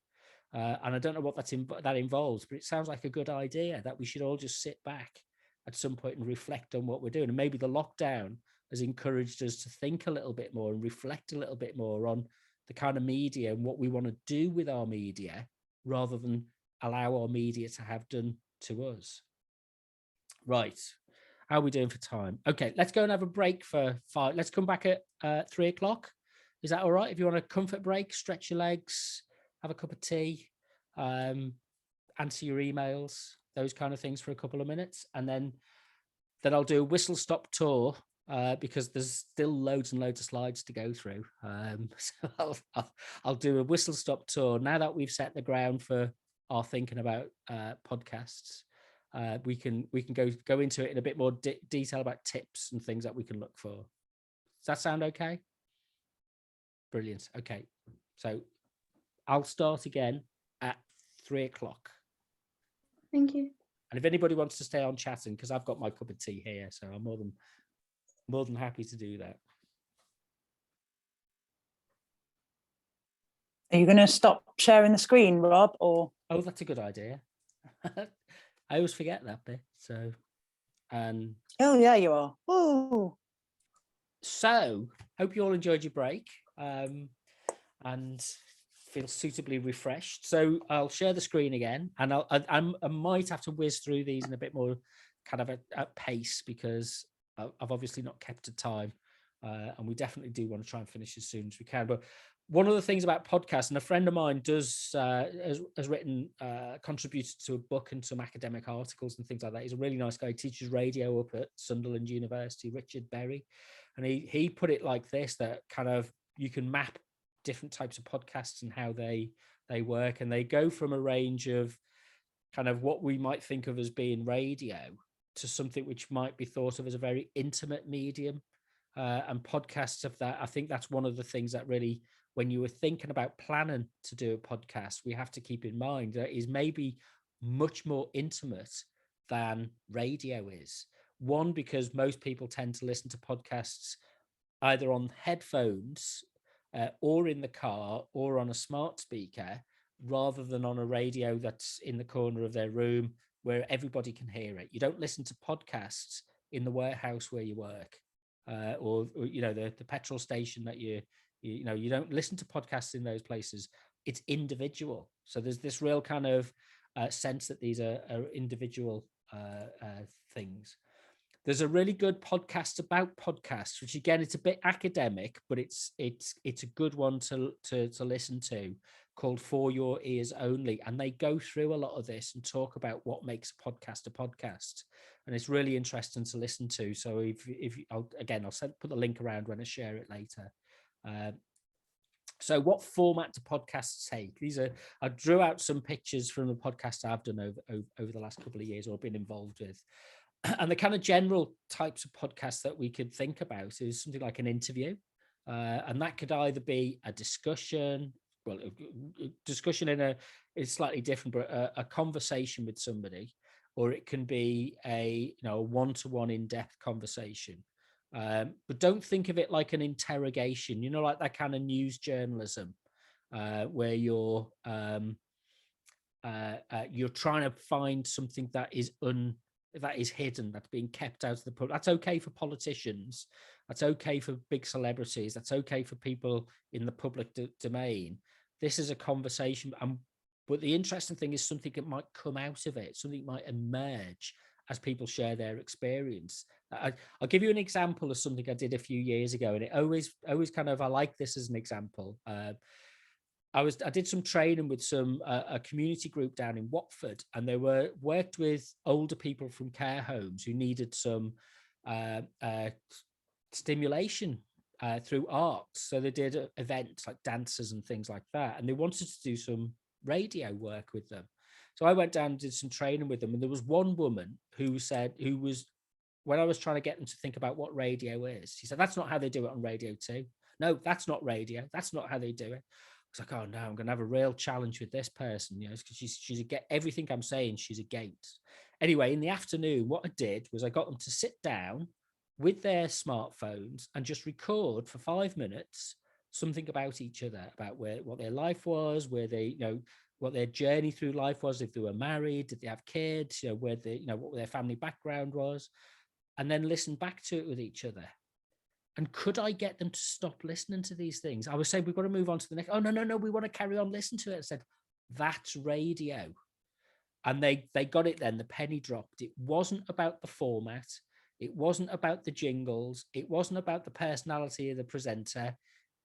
[SPEAKER 1] And I don't know what that involves, but it sounds like a good idea that we should all just sit back at some point and reflect on what we're doing. And maybe the lockdown has encouraged us to think a little bit more and reflect a little bit more on the kind of media and what we want to do with our media rather than allow our media to have done to us. Right. How are we doing for time? Okay, let's go and have a break for 5. Let's come back at 3 o'clock. Is that all right? If you want a comfort break, stretch your legs, have a cup of tea, answer your emails, those kind of things for a couple of minutes. And then I'll do a whistle stop tour because there's still loads and loads of slides to go through. So I'll do a whistle stop tour now that we've set the ground for our thinking about podcasts. we can go into it in a bit more detail about tips and things that we can look for. Does that sound okay? Brilliant. Okay, so I'll start again at 3 o'clock.
[SPEAKER 2] Thank you.
[SPEAKER 1] And if anybody wants to stay on chatting, because I've got my cup of tea here, so I'm more than happy to do that.
[SPEAKER 3] Are you going to stop sharing the screen, Rob? Or
[SPEAKER 1] oh, that's a good idea. I always forget that bit. So, and
[SPEAKER 3] oh yeah, you are. Oh,
[SPEAKER 1] so hope you all enjoyed your break and feel suitably refreshed. So I'll share the screen again, and I might have to whiz through these in a bit more kind of a pace, because I've obviously not kept to time, and we definitely do want to try and finish as soon as we can. But one of the things about podcasts, and a friend of mine has written, contributed to a book and some academic articles and things like that. He's a really nice guy. He teaches radio up at Sunderland University, Richard Berry. And he put it like this, that kind of you can map different types of podcasts and how they work. And they go from a range of kind of what we might think of as being radio to something which might be thought of as a very intimate medium. And podcasts of that, I think that's one of the things that really, when you were thinking about planning to do a podcast, we have to keep in mind that is maybe much more intimate than radio is. One, because most people tend to listen to podcasts either on headphones or in the car or on a smart speaker, rather than on a radio that's in the corner of their room where everybody can hear it. You don't listen to podcasts in the warehouse where you work, or you know, the petrol station that you don't listen to podcasts in those places. It's individual. So there's this real kind of sense that these are individual things. There's a really good podcast about podcasts, which again, it's a bit academic, but it's a good one to listen to, called For Your Ears Only. And they go through a lot of this and talk about what makes a podcast. And it's really interesting to listen to. So I'll put the link around when I share it later. So what format do podcasts take? I drew out some pictures from the podcasts I've done over the last couple of years or been involved with. And the kind of general types of podcasts that we could think about is something like an interview. And that could either be a discussion, well, a discussion is slightly different, but a conversation with somebody, or it can be a one-to-one in-depth conversation. But don't think of it like an interrogation, like that kind of news journalism, where you're trying to find something that is hidden, that's being kept out of the public. That's okay for politicians. That's okay for big celebrities. That's okay for people in the public domain. This is a conversation. But the interesting thing is something that might come out of it, something might emerge as people share their experience. I'll give you an example of something I did a few years ago, and it always kind of, I like this as an example. I did some training with a community group down in Watford, and they worked with older people from care homes who needed some stimulation through arts. So they did events like dances and things like that, and they wanted to do some radio work with them. So I went down and did some training with them, and there was one woman who was, when I was trying to get them to think about what radio is, she said, "That's not how they do it on Radio 2. No, that's not radio. That's not how they do it." I was like, "Oh no, I'm going to have a real challenge with this person, because she's everything I'm saying, she's against." Anyway, in the afternoon, what I did was I got them to sit down with their smartphones and just record for 5 minutes something about each other, about what their life was, where they, what their journey through life was, if they were married, did they have kids, where they, what their family background was, and then listen back to it with each other. And could I get them to stop listening to these things? I was saying, we've got to move on to the next. Oh, no, we want to carry on listening to it. I said, that's radio. And they got it then. The penny dropped. It wasn't about the format. It wasn't about the jingles. It wasn't about the personality of the presenter.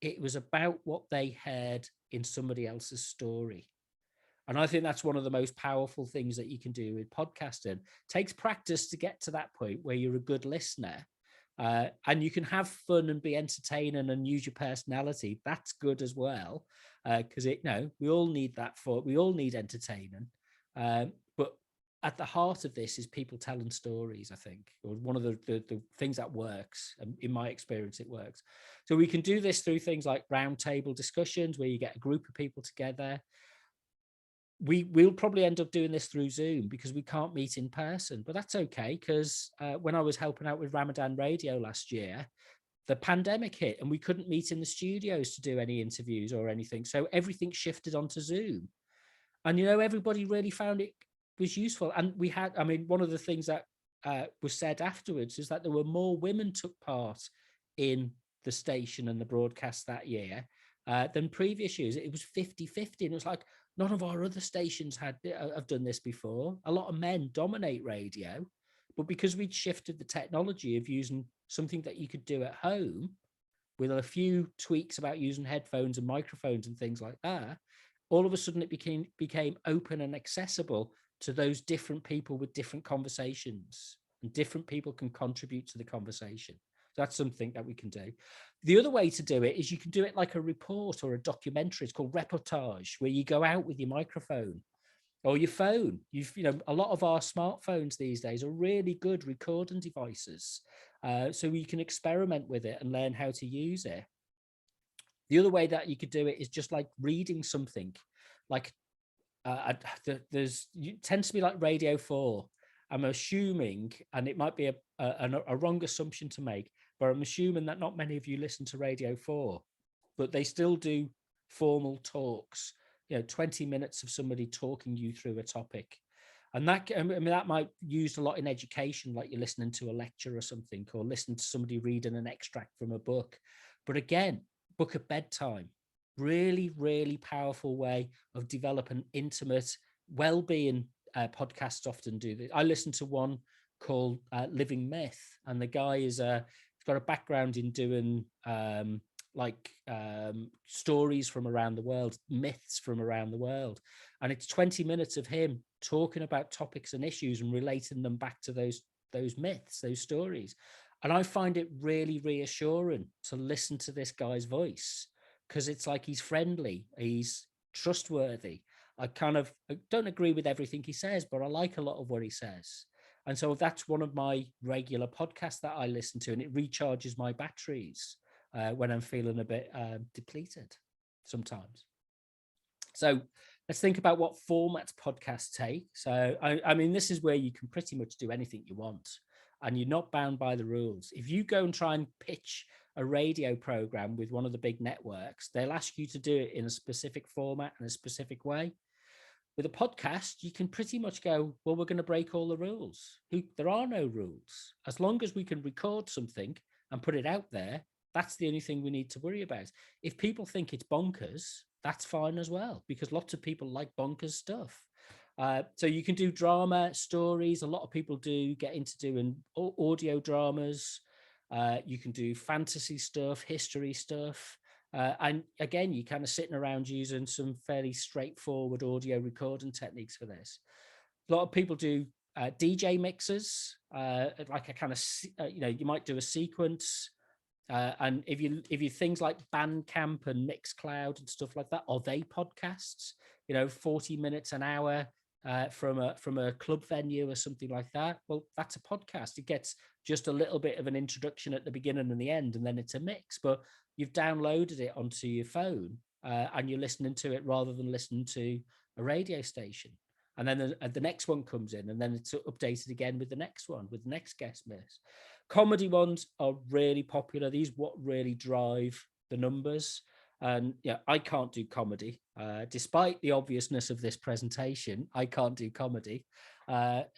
[SPEAKER 1] It was about what they heard in somebody else's story. And I think that's one of the most powerful things that you can do with podcasting. It takes practice to get to that point where you're a good listener. And you can have fun and be entertaining and use your personality. That's good as well, because we all need that we all need entertaining. But at the heart of this is people telling stories, I think, or one of the things that works. In my experience, it works. So we can do this through things like roundtable discussions where you get a group of people together. We'll probably end up doing this through Zoom because we can't meet in person, but that's okay, because when I was helping out with Ramadan Radio last year, the pandemic hit and we couldn't meet in the studios to do any interviews or anything. So everything shifted onto Zoom. And, you know, everybody really found it was useful. And we had, I mean, one of the things that was said afterwards is that there were more women took part in the station and the broadcast that year than previous years. It was 50-50. And it was like, none of our other stations have done this before. A lot of men dominate radio, but because we'd shifted the technology of using something that you could do at home with a few tweaks about using headphones and microphones and things like that, all of a sudden it became open and accessible to those different people with different conversations, and different people can contribute to the conversation. So that's something that we can do. The other way to do it is you can do it like a report or a documentary. It's called Reportage, where you go out with your microphone or your phone. You know, a lot of our smartphones these days are really good recording devices. So you can experiment with it and learn how to use it. The other way that you could do it is just like reading something, like it tends to be like Radio 4. I'm assuming, and it might be a wrong assumption to make, but I'm assuming that not many of you listen to Radio 4, but they still do formal talks, you know, 20 minutes of somebody talking you through a topic. And that, I mean, that might be used a lot in education, like you're listening to a lecture or something, or listening to somebody reading an extract from a book. But again, book at bedtime, really, really powerful way of developing intimate well-being. Podcasts often do this. I listen to one called Living Myth, and the guy is he's got a background in doing stories from around the world, myths from around the world, and it's 20 minutes of him talking about topics and issues and relating them back to those myths, those stories. And I find it really reassuring to listen to this guy's voice, because it's like he's friendly, he's trustworthy. I don't agree with everything he says, but I like a lot of what he says. And so that's one of my regular podcasts that I listen to, and it recharges my batteries when I'm feeling a bit depleted sometimes. So let's think about what formats podcasts take. So, I mean, this is where you can pretty much do anything you want, and you're not bound by the rules. If you go and try and pitch a radio program with one of the big networks, they'll ask you to do it in a specific format and a specific way. With a podcast, you can pretty much go, well, we're going to break all the rules. There are no rules. As long as we can record something and put it out there, that's the only thing we need to worry about. If people think it's bonkers, that's fine as well, because lots of people like bonkers stuff. So you can do drama stories. A lot of people do get into doing audio dramas. You can do fantasy stuff, history stuff. And again, you're kind of sitting around using some fairly straightforward audio recording techniques for this. A lot of people do DJ mixes, like a kind of, you might do a sequence. And if you things like Bandcamp and Mixcloud and stuff like that, are they podcasts? 40 minutes, an hour from a club venue or something like that. Well, that's a podcast. It gets just a little bit of an introduction at the beginning and the end, and then it's a mix. But you've downloaded it onto your phone and you're listening to it rather than listening to a radio station. And then the next one comes in, and then it's updated again with the next one, with the next guest mix. Comedy ones are really popular. These what really drive the numbers. And I can't do comedy, despite the obviousness of this presentation. I can't do comedy, but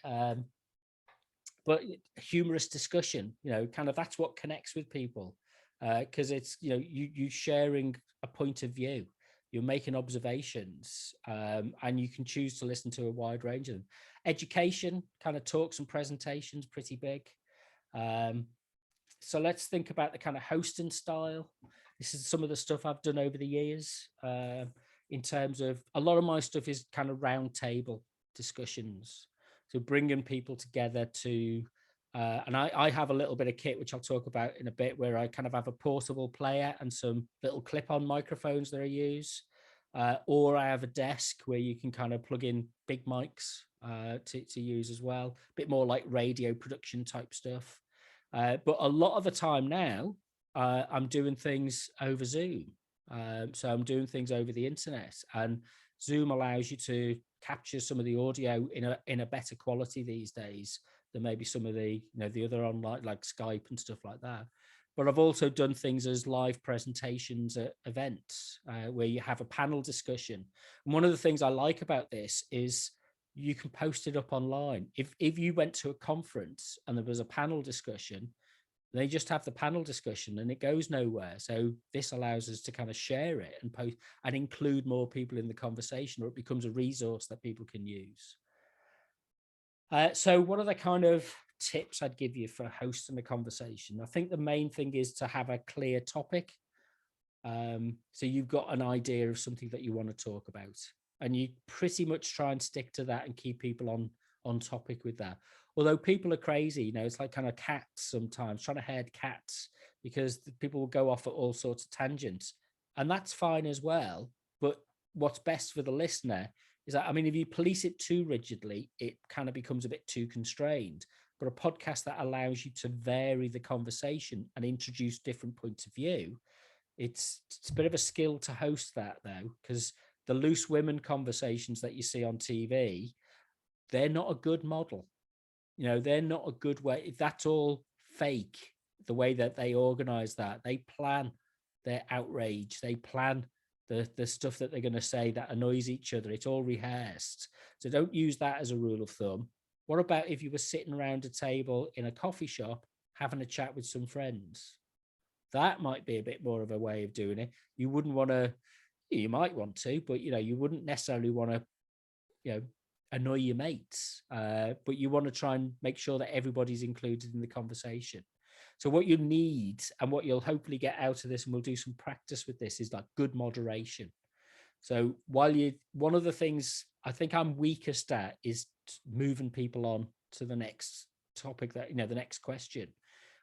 [SPEAKER 1] humorous discussion, kind of that's what connects with people, because it's you sharing a point of view, you're making observations, and you can choose to listen to a wide range of them. Education, kind of talks and presentations, pretty big. So let's think about the kind of hosting style. This is some of the stuff I've done over the years. In terms of, a lot of my stuff is kind of round table discussions. So bringing people together to, and I have a little bit of kit, which I'll talk about in a bit, where I kind of have a portable player and some little clip-on microphones that I use. Or I have a desk where you can kind of plug in big mics to use as well. A bit more like radio production type stuff. But a lot of the time now, I'm doing things over Zoom. So I'm doing things over the internet, and Zoom allows you to capture some of the audio in a better quality these days than maybe some of the the other online like Skype and stuff like that. But I've also done things as live presentations at events where you have a panel discussion. And one of the things I like about this is you can post it up online. If you went to a conference and there was a panel discussion, they just have the panel discussion and it goes nowhere. So this allows us to kind of share it and post and include more people in the conversation, or it becomes a resource that people can use. So what are the kind of tips I'd give you for hosting a conversation? I think the main thing is to have a clear topic. So you've got an idea of something that you want to talk about, and you pretty much try and stick to that and keep people on topic with that. Although people are crazy, it's like kind of cats sometimes, trying to herd cats, because people will go off at all sorts of tangents, and that's fine as well. But what's best for the listener is that, I mean, if you police it too rigidly, it kind of becomes a bit too constrained. But a podcast that allows you to vary the conversation and introduce different points of view, it's a bit of a skill to host that, though, because the loose women conversations that you see on TV, they're not a good model. They're not a good way. That's all fake. The way that they organize that, they plan their outrage, they plan the stuff that they're going to say that annoys each other. It's all rehearsed. So don't use that as a rule of thumb. What about if you were sitting around a table in a coffee shop having a chat with some friends? That might be a bit more of a way of doing it. You wouldn't want to, you might want to, but you wouldn't necessarily want to, annoy your mates, but you want to try and make sure that everybody's included in the conversation. So what you need, and what you'll hopefully get out of this, and we'll do some practice with this, is like good moderation. So one of the things I think I'm weakest at is moving people on to the next topic, that the next question.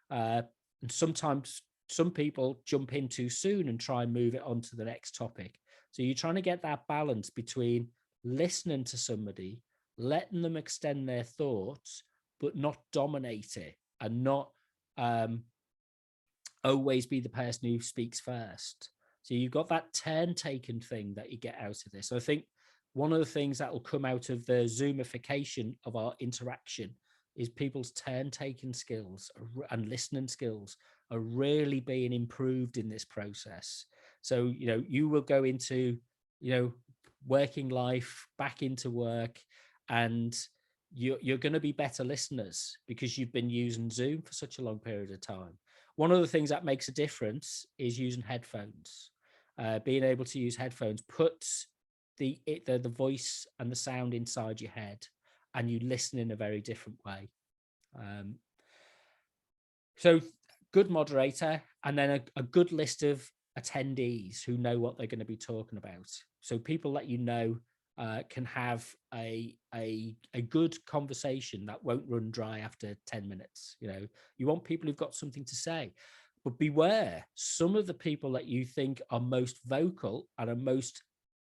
[SPEAKER 1] And sometimes some people jump in too soon and try and move it on to the next topic. So you're trying to get that balance between listening to somebody, letting them extend their thoughts, but not dominate it, and not always be the person who speaks first. So you've got that turn taken thing that you get out of this. So I think one of the things that will come out of the Zoomification of our interaction is people's turn taking skills and listening skills are really being improved in this process. So you will go into working life, back into work, and you're going to be better listeners because you've been using Zoom for such a long period of time. One of the things that makes a difference is using headphones. Being able to use headphones puts the voice and the sound inside your head, and you listen in a very different way. So good moderator, and then a good list of attendees who know what they're going to be talking about. So people that can have a good conversation that won't run dry after 10 minutes. You want people who've got something to say, but beware, some of the people that you think are most vocal and are most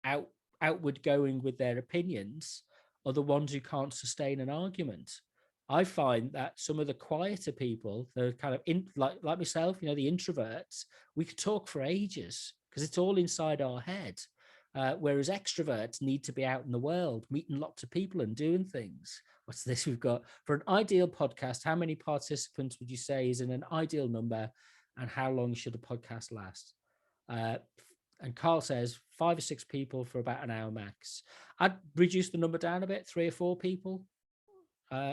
[SPEAKER 1] outward going with their opinions are the ones who can't sustain an argument. I find that some of the quieter people, the kind of like myself, the introverts, we could talk for ages because it's all inside our head. Whereas extroverts need to be out in the world, meeting lots of people and doing things. What's this we've got? For an ideal podcast, how many participants would you say is in an ideal number, and how long should a podcast last? And Carl says 5 or 6 people for about an hour max. I'd reduce the number down a bit. 3 or 4 people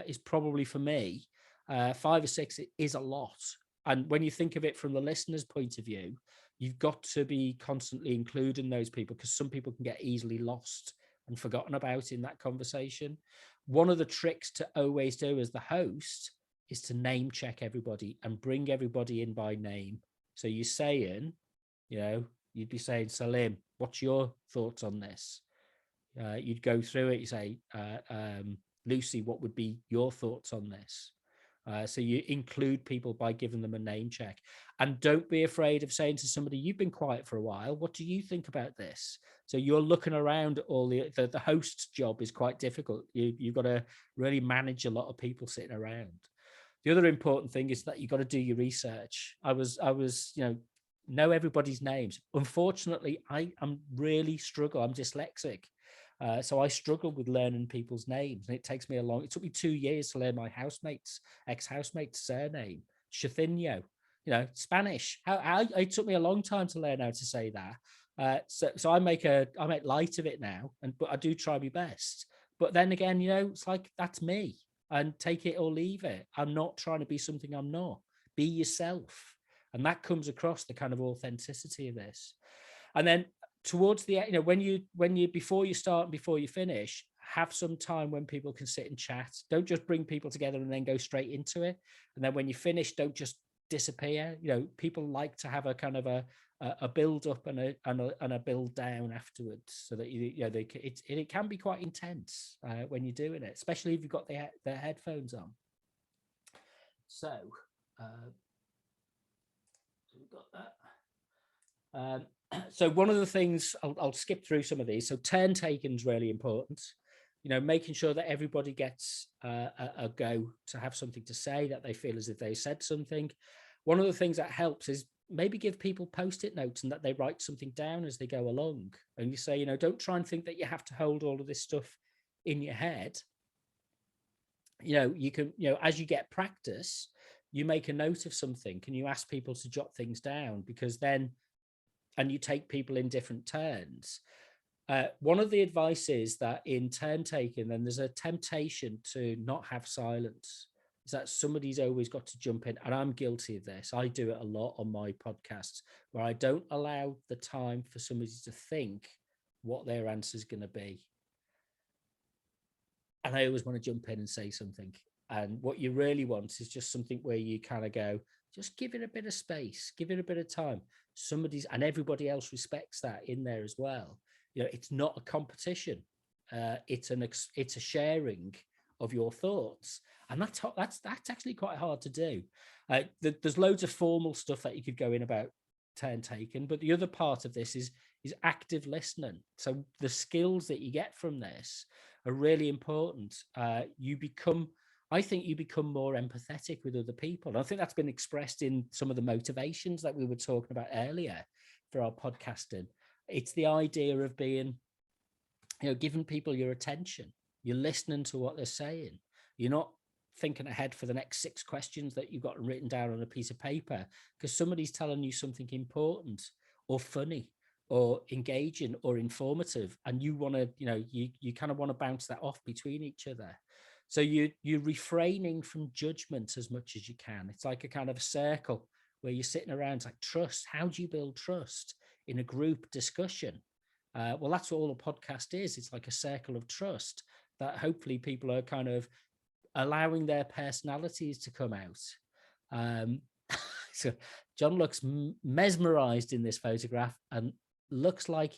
[SPEAKER 1] is probably for me. 5 or 6 is a lot. And when you think of it from the listener's point of view, you've got to be constantly including those people, because some people can get easily lost and forgotten about in that conversation. One of the tricks to always do as the host is to name check everybody and bring everybody in by name. So you're saying, you'd be saying, Salim, what's your thoughts on this? You'd go through it, you say, Lucy, what would be your thoughts on this? So you include people by giving them a name check. And don't be afraid of saying to somebody, you've been quiet for a while, what do you think about this? So you're looking around, all the host's job is quite difficult. You've got to really manage a lot of people sitting around. The other important thing is that you've got to do your research. I was, know everybody's names. Unfortunately, I'm really struggle. I'm dyslexic. So I struggle with learning people's names, and it takes me it took me 2 years to learn my ex-housemate's surname, Chathino, Spanish. It took me a long time to learn how to say that. So I make light of it now, but I do try my best. But then again, it's like, that's me, and take it or leave it. I'm not trying to be something I'm not. Be yourself. And that comes across the kind of authenticity of this. And then towards the end, when you before you start and before you finish, have some time when people can sit and chat. Don't just bring people together and then go straight into it. And then when you finish, don't just disappear. People like to have a kind of a build up and a build down afterwards, so that it can be quite intense when you're doing it, especially if you've got the headphones on. So we've got that. So one of the things, I'll skip through some of these. So turn taking is really important. Making sure that everybody gets a go to have something to say, that they feel as if they said something. One of the things that helps is maybe give people post-it notes and that they write something down as they go along. And you say, don't try and think that you have to hold all of this stuff in your head. You can, as you get practice, you make a note of something. Can you ask people to jot things down? Because then, and you take people in different turns. One of the advice is that in turn taking, then there's a temptation to not have silence. Is that somebody's always got to jump in, and I'm guilty of this. I do it a lot on my podcasts, where I don't allow the time for somebody to think what their answer is going to be. And I always want to jump in and say something. And what you really want is just something where you kind of go, just give it a bit of space, give it a bit of time. And everybody else respects that in there as well. It's not a competition. It's a sharing of your thoughts. And that's actually quite hard to do. There's loads of formal stuff that you could go in about turn taken, but the other part of this is active listening. So the skills that you get from this are really important. I think you become more empathetic with other people. And I think that's been expressed in some of the motivations that we were talking about earlier for our podcasting. It's the idea of being, giving people your attention. You're listening to what they're saying. You're not thinking ahead for the next 6 questions that you've got written down on a piece of paper, because somebody's telling you something important or funny or engaging or informative, and you want to, you kind of want to bounce that off between each other. So you're refraining from judgment as much as you can. It's like a kind of a circle where you're sitting around. It's like trust. How do you build trust in a group discussion? Well, that's all a podcast is. It's like a circle of trust that hopefully people are kind of allowing their personalities to come out. So John looks mesmerized in this photograph and looks like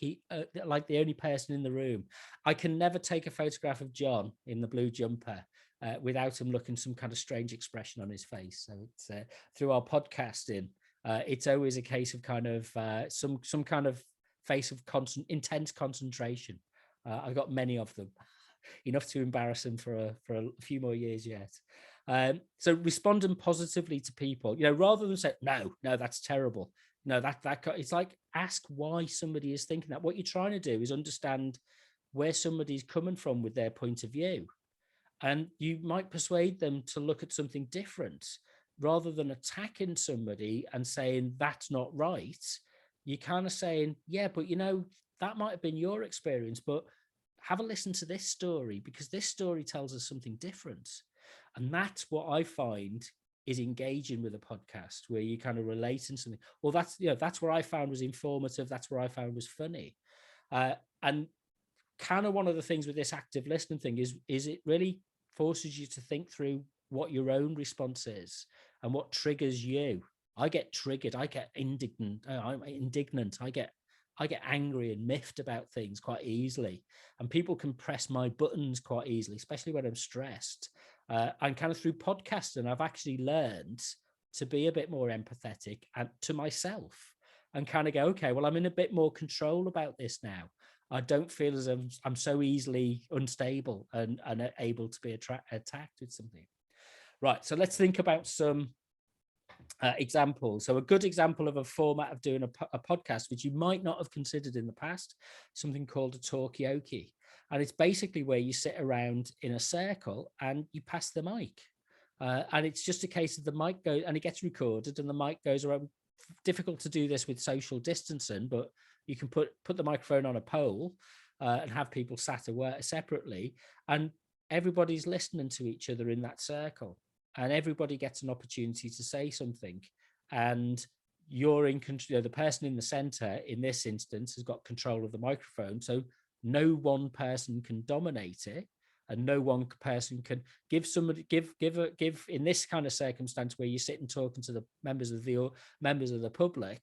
[SPEAKER 1] like the only person in the room. I can never take a photograph of John in the blue jumper without him looking some kind of strange expression on his face. So it's through our podcasting, it's always a case of kind of some kind of face of intense concentration. I've got many of them, enough to embarrass him for a few more years yet. So responding positively to people, rather than say, no, that's terrible. No, that it's like, ask why somebody is thinking that. What you're trying to do is understand where somebody's coming from with their point of view. And you might persuade them to look at something different rather than attacking somebody and saying that's not right. You're kind of saying, yeah, but that might have been your experience, but have a listen to this story, because this story tells us something different. And that's what I find is engaging with a podcast, where you kind of relating something. Well, that's what I found was informative. That's where I found was funny. And kind of one of the things with this active listening thing is it really forces you to think through what your own response is and what triggers you. I get triggered. I get indignant. I'm indignant. I get angry and miffed about things quite easily, and people can press my buttons quite easily, especially when I'm stressed. And kind of through podcasting, I've actually learned to be a bit more empathetic and to myself, and kind of go, okay, well, I'm in a bit more control about this now. I don't feel as if I'm so easily unstable and able to be attacked with something. Right, so let's think about some examples. So a good example of a format of doing a podcast, which you might not have considered in the past, something called a talkie-okie. And it's basically where you sit around in a circle and you pass the mic. And it's just a case of the mic goes, and it gets recorded, and the mic goes around. Difficult to do this with social distancing, but you can put the microphone on a pole and have people sat separately, and everybody's listening to each other in that circle, and everybody gets an opportunity to say something. And you're in control. The person in the center in this instance has got control of the microphone, so no one person can dominate it, and no one person can give in this kind of circumstance where you sit and talking to the members of the public,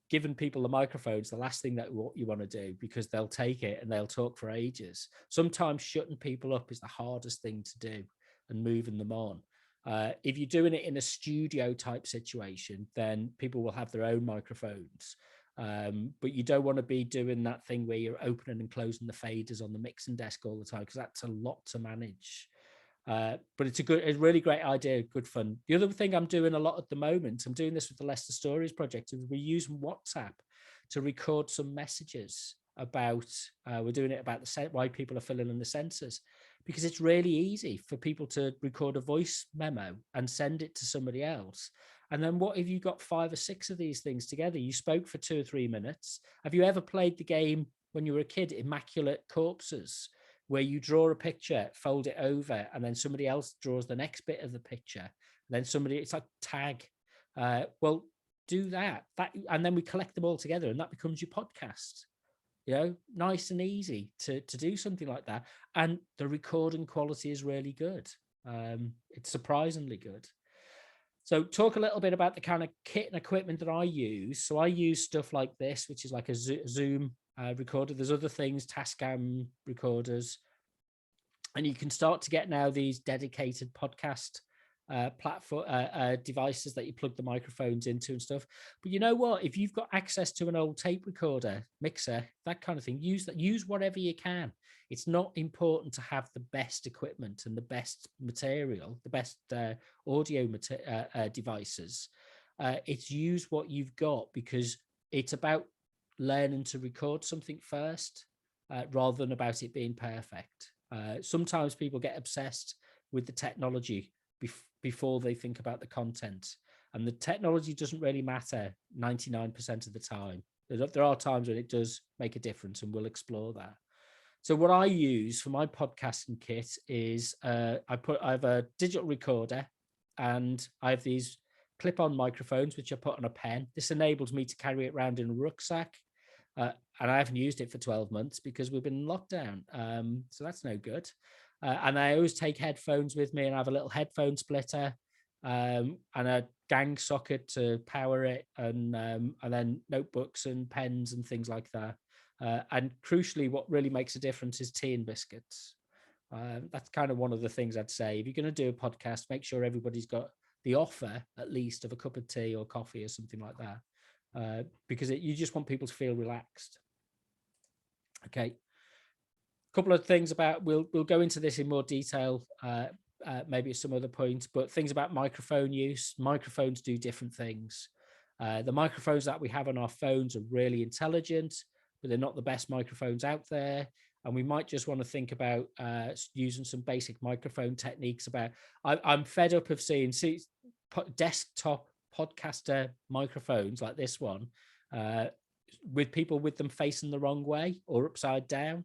[SPEAKER 1] giving people the microphones, the last thing that you want to do, because they'll take it and they'll talk for ages. Sometimes shutting people up is the hardest thing to do, and moving them on. If you're doing it in a studio type situation, then people will have their own microphones. But you don't want to be doing that thing where you're opening and closing the faders on the mixing desk all the time, because that's a lot to manage. But it's a really great idea, good fun. The other thing I'm doing a lot at the moment, I'm doing this with the Leicester Stories project, is we're using WhatsApp to record some messages about, we're doing it about why people are filling in the census, because it's really easy for people to record a voice memo and send it to somebody else. And then what if you got 5 or 6 of these things together? You spoke for 2 or 3 minutes. Have you ever played the game when you were a kid, Immaculate Corpses, where you draw a picture, fold it over, and then somebody else draws the next bit of the picture? And then it's like tag. Well, do that, and then we collect them all together, and that becomes your podcast. Nice and easy to do something like that. And the recording quality is really good. It's surprisingly good. So talk a little bit about the kind of kit and equipment that I use. So I use stuff like this, which is like a Zoom recorder. There's other things, Tascam recorders. And you can start to get now these dedicated podcast platform devices that you plug the microphones into and stuff. But you know what? If you've got access to an old tape recorder, mixer, that kind of thing, use whatever you can. It's not important to have the best equipment and the best material, the best audio devices. It's use what you've got, because it's about learning to record something first rather than about it being perfect. Sometimes people get obsessed with the technology before they think about the content, and the technology doesn't really matter 99% of the time. There are times when it does make a difference, and we'll explore that. So what I use for my podcasting kit is I have a digital recorder, and I have these clip-on microphones which I put on a pen. This enables me to carry it around in a rucksack, and I haven't used it for 12 months because we've been in lockdown, so that's no good. And I always take headphones with me, and I have a little headphone splitter and a gang socket to power it, and then notebooks and pens and things like that. And crucially, what really makes a difference is tea and biscuits. That's kind of one of the things I'd say. If you're going to do a podcast, make sure everybody's got the offer, at least, of a cup of tea or coffee or something like that, because you just want people to feel relaxed. Okay. Couple of things about, we'll go into this in more detail maybe at some other point, but things about microphone use. Microphones do different things. The microphones that we have on our phones are really intelligent, but they're not the best microphones out there. And we might just want to think about using some basic microphone techniques. I'm fed up of seeing desktop podcaster microphones like this one with people with them facing the wrong way or upside down.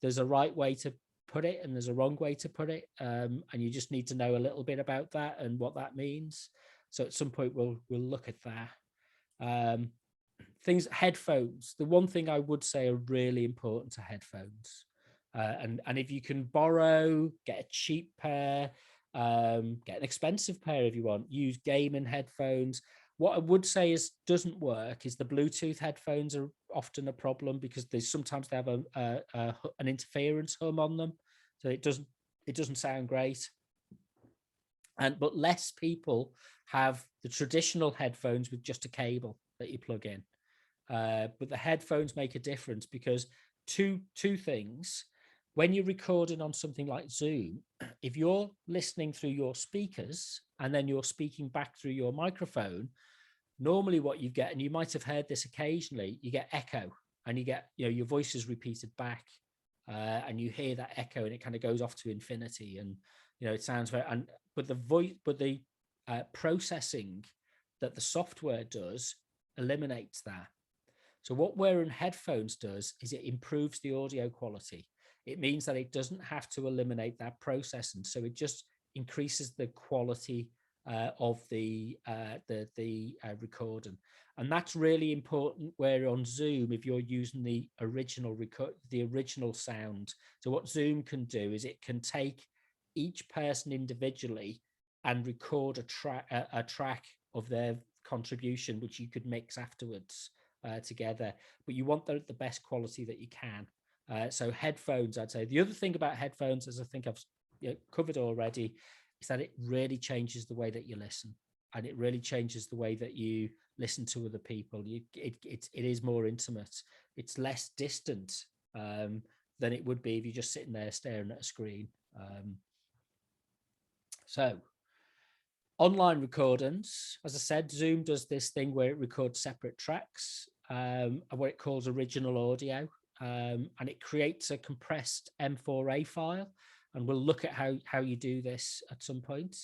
[SPEAKER 1] There's a right way to put it and there's a wrong way to put it. And you just need to know a little bit about that and what that means. So at some point we'll look at that. Headphones. The one thing I would say are really important to headphones. And if you can borrow, get a cheap pair, get an expensive pair if you want, use gaming headphones. What I would say is doesn't work is the Bluetooth headphones are often a problem because sometimes they have an interference hum on them, so it doesn't sound great. but less people have the traditional headphones with just a cable that you plug in. But the headphones make a difference because two things. When you're recording on something like Zoom, if you're listening through your speakers and then you're speaking back through your microphone, normally what you get, and you might have heard this occasionally, you get echo, and you get, your voice is repeated back, and you hear that echo, and it kind of goes off to infinity, and it sounds very. But the processing that the software does eliminates that. So what wearing headphones does is it improves the audio quality. It means that it doesn't have to eliminate that processing, so it just increases the quality of the recording, and that's really important. Where on Zoom, if you're using the original sound, so what Zoom can do is it can take each person individually and record a track of their contribution, which you could mix afterwards together. But you want the best quality that you can. So headphones, I'd say. The other thing about headphones, as I think I've covered already, is that it really changes the way that you listen, and it really changes the way that you listen to other people. It is more intimate. It's less distant than it would be if you're just sitting there staring at a screen. So online recordings, as I said, Zoom does this thing where it records separate tracks, what it calls original audio. And it creates a compressed M4A file, and we'll look at how you do this at some point.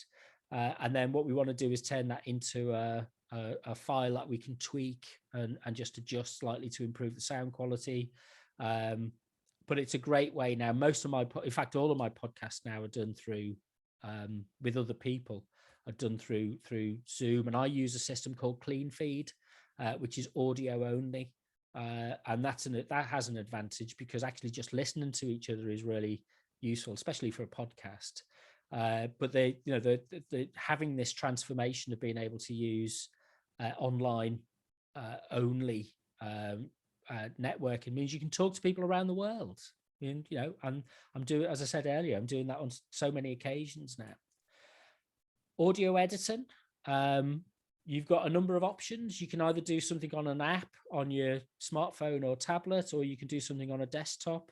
[SPEAKER 1] And then what we want to do is turn that into a file that we can tweak and just adjust slightly to improve the sound quality. But it's a great way now. In fact, all of my podcasts now are done through with other people, are done through Zoom, and I use a system called Clean Feed, which is audio only. And that has an advantage, because actually just listening to each other is really useful, especially for a podcast. But the having this transformation of being able to use online only networking means you can talk to people around the world. And I'm doing, as I said earlier, I'm doing that on so many occasions now. Audio editing. You've got a number of options. You can either do something on an app on your smartphone or tablet, or you can do something on a desktop.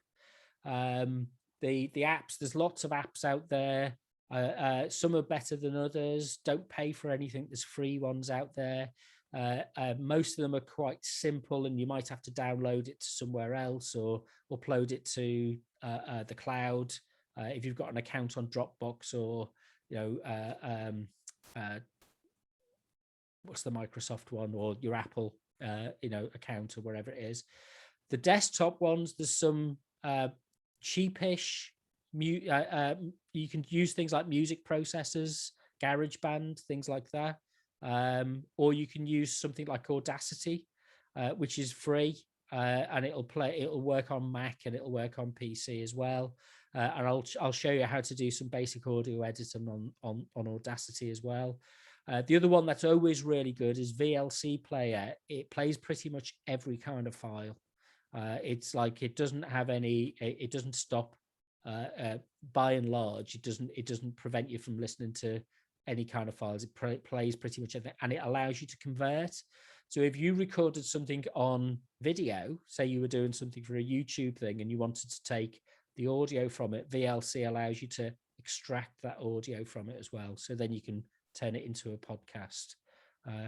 [SPEAKER 1] The apps, there's lots of apps out there. Some are better than others. Don't pay for anything. There's free ones out there. Most of them are quite simple, and you might have to download it to somewhere else or upload it to the cloud. If you've got an account on Dropbox or what's the Microsoft one, or your Apple account, or wherever it is. The desktop ones, there's some cheapish. You can use things like music processors, GarageBand, things like that, or you can use something like Audacity, which is free, and it'll work on Mac and it'll work on PC as well. And I'll show you how to do some basic audio editing on Audacity as well. The other one that's always really good is Vlc Player. It plays pretty much every kind of file. It's like it doesn't have any. It doesn't stop. By and large, it doesn't prevent you from listening to any kind of files. It plays pretty much everything, and it allows you to convert. So if you recorded something on video, say you were doing something for a YouTube thing and you wanted to take the audio from it, VLC allows you to extract that audio from it as well. So then you can turn it into a podcast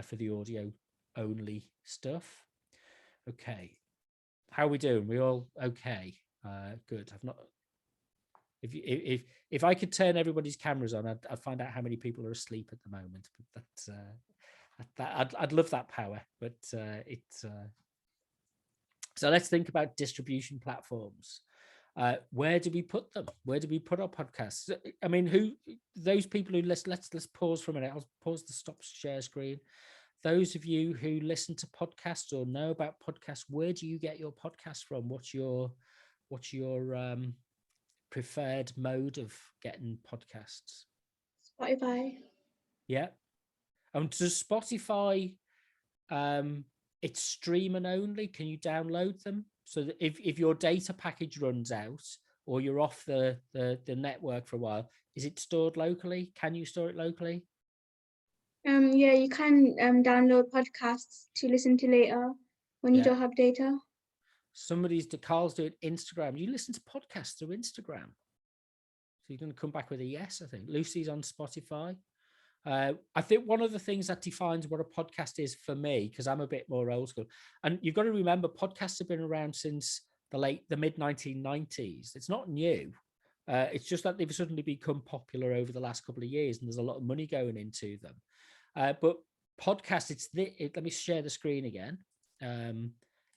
[SPEAKER 1] for the audio only stuff. Okay, how are we doing? We all okay? Good. I've not. If I could turn everybody's cameras on, I'd find out how many people are asleep at the moment. But I'd love that power. But so let's think about distribution platforms. Where do we put them? Where do we put our podcasts? I mean, those people who listen, let's pause for a minute. I'll pause the stop share screen. Those of you who listen to podcasts or know about podcasts, where do you get your podcasts from? What's your preferred mode of getting podcasts?
[SPEAKER 2] Spotify.
[SPEAKER 1] Yeah. Does Spotify, it's streaming only? Can you download them? So that if your data package runs out, or you're off the network for a while, is it stored locally? Can you store it locally?
[SPEAKER 2] Yeah, you can download podcasts to listen to later when you don't have data.
[SPEAKER 1] Carl's doing Instagram. You listen to podcasts through Instagram. So you're going to come back with a yes, I think. Lucy's on Spotify. I think one of the things that defines what a podcast is for me, because I'm a bit more old school, and you've got to remember podcasts have been around since the mid 1990s. It's not new. It's just that they've suddenly become popular over the last couple of years, and there's a lot of money going into them. But podcasts, let me share the screen again.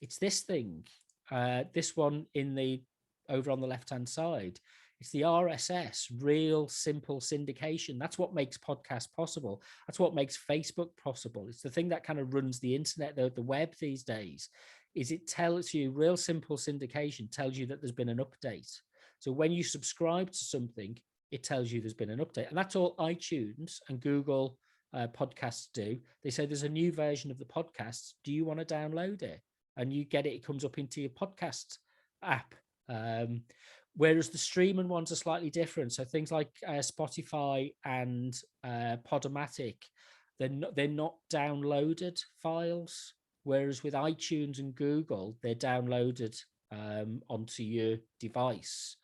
[SPEAKER 1] It's this thing, this one over on the left-hand side. It's the RSS, real simple syndication. That's what makes podcasts possible. That's what makes Facebook possible. It's the thing that kind of runs the internet, the web these days, is it tells you, real simple syndication tells you that there's been an update. So when you subscribe to something, it tells you there's been an update. And that's all iTunes and Google podcasts do. They say there's a new version of the podcast. Do you want to download it? And you get it, it comes up into your podcast app. Whereas the streaming ones are slightly different. So things like Spotify and Podomatic, they're not downloaded files. Whereas with iTunes and Google, they're downloaded onto your device.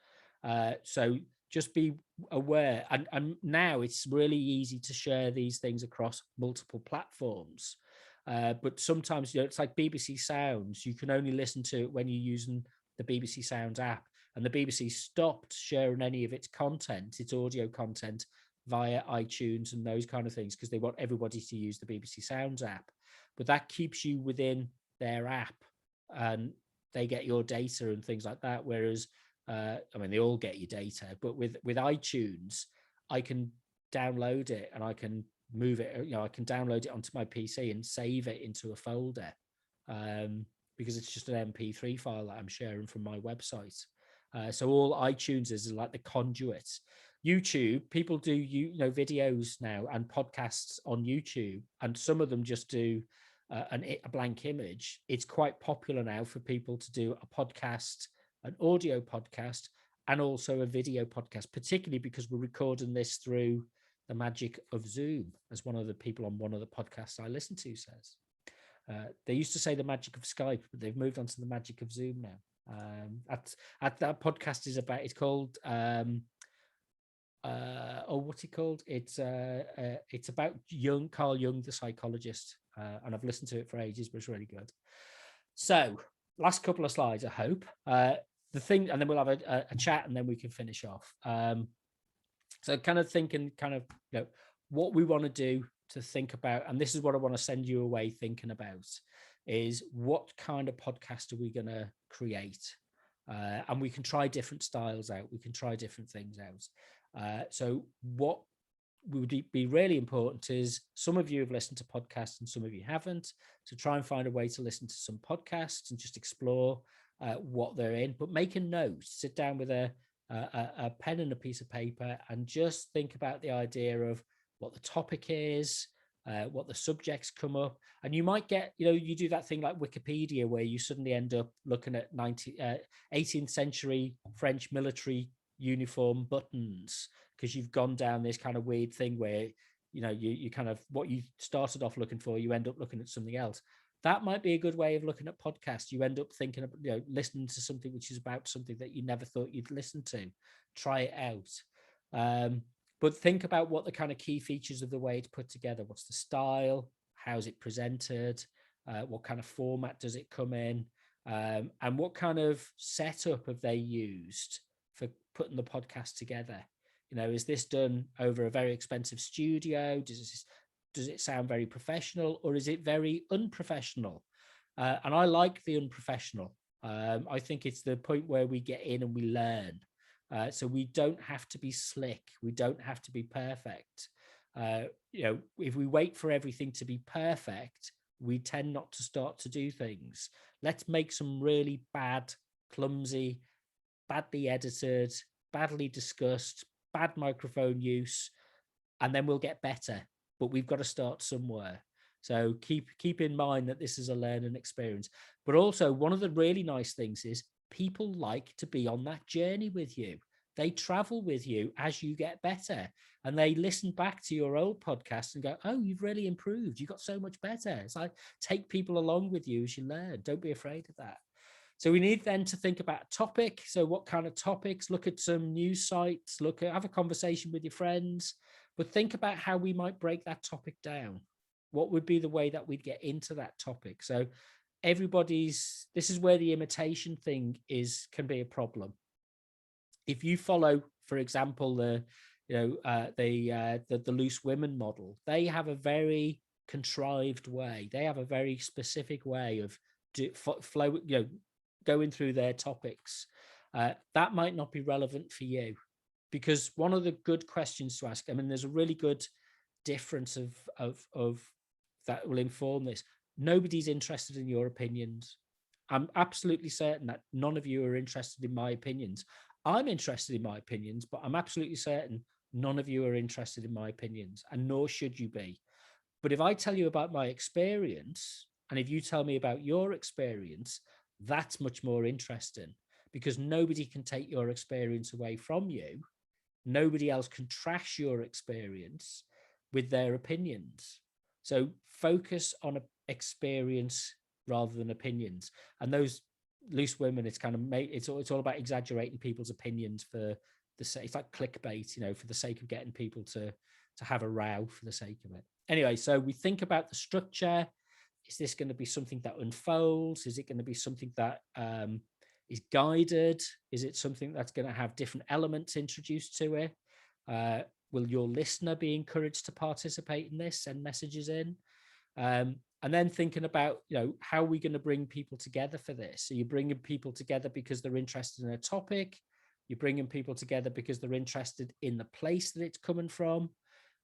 [SPEAKER 1] So just be aware. And now it's really easy to share these things across multiple platforms. But sometimes, it's like BBC Sounds. You can only listen to it when you're using the BBC Sounds app. And the BBC stopped sharing any of its content, its audio content, via iTunes and those kind of things, because they want everybody to use the BBC Sounds app. But that keeps you within their app, and they get your data and things like that. Whereas, they all get your data, but with iTunes, I can download it and I can move it. I can download it onto my PC and save it into a folder, because it's just an MP3 file that I'm sharing from my website. So all iTunes is like the conduit. YouTube, people do videos now and podcasts on YouTube, and some of them just do a blank image. It's quite popular now for people to do a podcast, an audio podcast, and also a video podcast, particularly because we're recording this through the magic of Zoom, as one of the people on one of the podcasts I listen to says. They used to say the magic of Skype, but they've moved on to the magic of Zoom now. That podcast is about, it's called what's it called? It's about Carl Jung, the psychologist, and I've listened to it for ages, but it's really good. So last couple of slides, I hope. The thing, and then we'll have a chat, and then we can finish off. So kind of thinking, what we want to do to think about, and this is what I want to send you away thinking about, is what kind of podcast are we going to create? And we can try different styles out. We can try different things out. So what would be really important is, some of you have listened to podcasts and some of you haven't. So try and find a way to listen to some podcasts and just explore what they're in, but make a note, sit down with a pen and a piece of paper, and just think about the idea of what the topic is, what the subjects come up. And you might get, you do that thing like Wikipedia, where you suddenly end up looking at 18th century French military uniform buttons, because you've gone down this kind of weird thing where, you kind of, what you started off looking for, you end up looking at something else. That might be a good way of looking at podcasts. You end up thinking of, listening to something which is about something that you never thought you'd listen to. Try it out. But think about what the kind of key features of the way it's put together. What's the style? How's it presented? What kind of format does it come in? And what kind of setup have they used for putting the podcast together? Is this done over a very expensive studio? Does it sound very professional, or is it very unprofessional? And I like the unprofessional. I think it's the point where we get in and we learn. So we don't have to be slick. We don't have to be perfect. If we wait for everything to be perfect, we tend not to start to do things. Let's make some really bad, clumsy, badly edited, badly discussed, bad microphone use, and then we'll get better. But we've got to start somewhere. So keep in mind that this is a learning experience. But also, one of the really nice things is people like to be on that journey with you. They travel with you as you get better, and they listen back to your old podcast and go, oh, you've really improved. You got so much better. It's like, take people along with you as you learn. Don't be afraid of that. So we need then to think about a topic. So what kind of topics? Look at some news sites, have a conversation with your friends, but think about how we might break that topic down. What would be the way that we'd get into that topic? So this is where the imitation thing can be a problem. If you follow, for example, the loose women model, they have a very contrived way. They have a very specific way of going through their topics. That might not be relevant for you, because one of the good questions to ask, I mean, there's a really good difference of that will inform this. Nobody's interested in your opinions. I'm absolutely certain that none of you are interested in my opinions. I'm interested in my opinions, but I'm absolutely certain none of you are interested in my opinions, and nor should you be. But if I tell you about my experience, and if you tell me about your experience, that's much more interesting, because nobody can take your experience away from you. Nobody else can trash your experience with their opinions. So focus on experience rather than opinions. And those loose women, it's kind of it's all about exaggerating people's opinions for the sake. It's like clickbait, for the sake of getting people to have a row for the sake of it. Anyway, so we think about the structure. Is this going to be something that unfolds? Is it going to be something that is guided? Is it something that's going to have different elements introduced to it? Will your listener be encouraged to participate in this, send messages in? And then thinking about, how are we going to bring people together for this? So you're bringing people together because they're interested in a topic. You're bringing people together because they're interested in the place that it's coming from.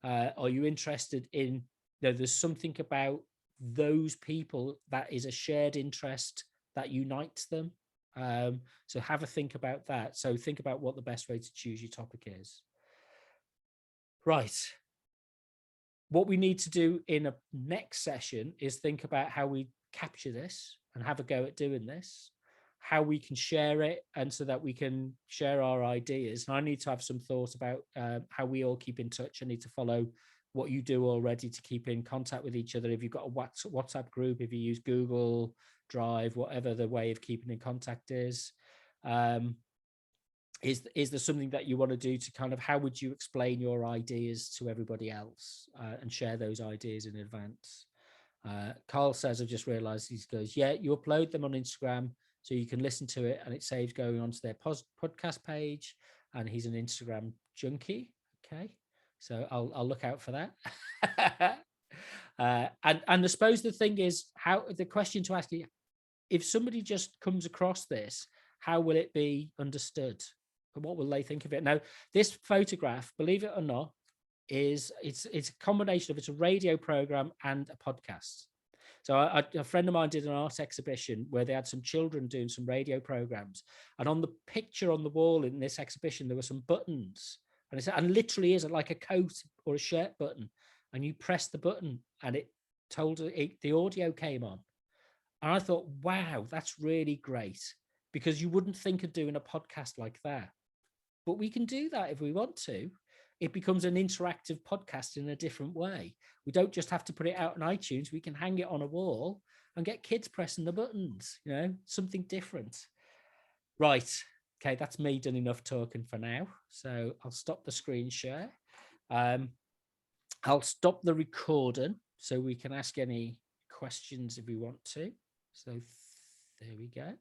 [SPEAKER 1] Are you interested in, there's something about those people that is a shared interest that unites them. So have a think about that. So think about what the best way to choose your topic is. Right. What we need to do in a next session is think about how we capture this and have a go at doing this, how we can share it, and so that we can share our ideas. And I need to have some thought about how we all keep in touch. I need to follow what you do already to keep in contact with each other. If you've got a WhatsApp group, if you use Google Drive, whatever the way of keeping in contact is there something that you want to do to kind of, how would you explain your ideas to everybody else and share those ideas in advance? Carl says, I just realized, he goes, yeah, you upload them on Instagram so you can listen to it and it saves going onto their podcast page. And he's an Instagram junkie. Okay. So I'll look out for that. And I suppose the thing is, the question to ask you, if somebody just comes across this, how will it be understood? What will they think of it? Now, this photograph, believe it or not, it's a combination of, it's a radio program and a podcast. So a friend of mine did an art exhibition where they had some children doing some radio programs, and on the picture on the wall in this exhibition there were some buttons, and literally is like a coat or a shirt button, and you press the button and it told it, the audio came on. And I thought, wow, that's really great, because you wouldn't think of doing a podcast like that. But we can do that if we want to. It becomes an interactive podcast in a different way. We don't just have to put it out on iTunes. We can hang it on a wall and get kids pressing the buttons, something different. Right. Okay, that's me done enough talking for now. So I'll stop the screen share. I'll stop the recording so we can ask any questions if we want to. So there we go.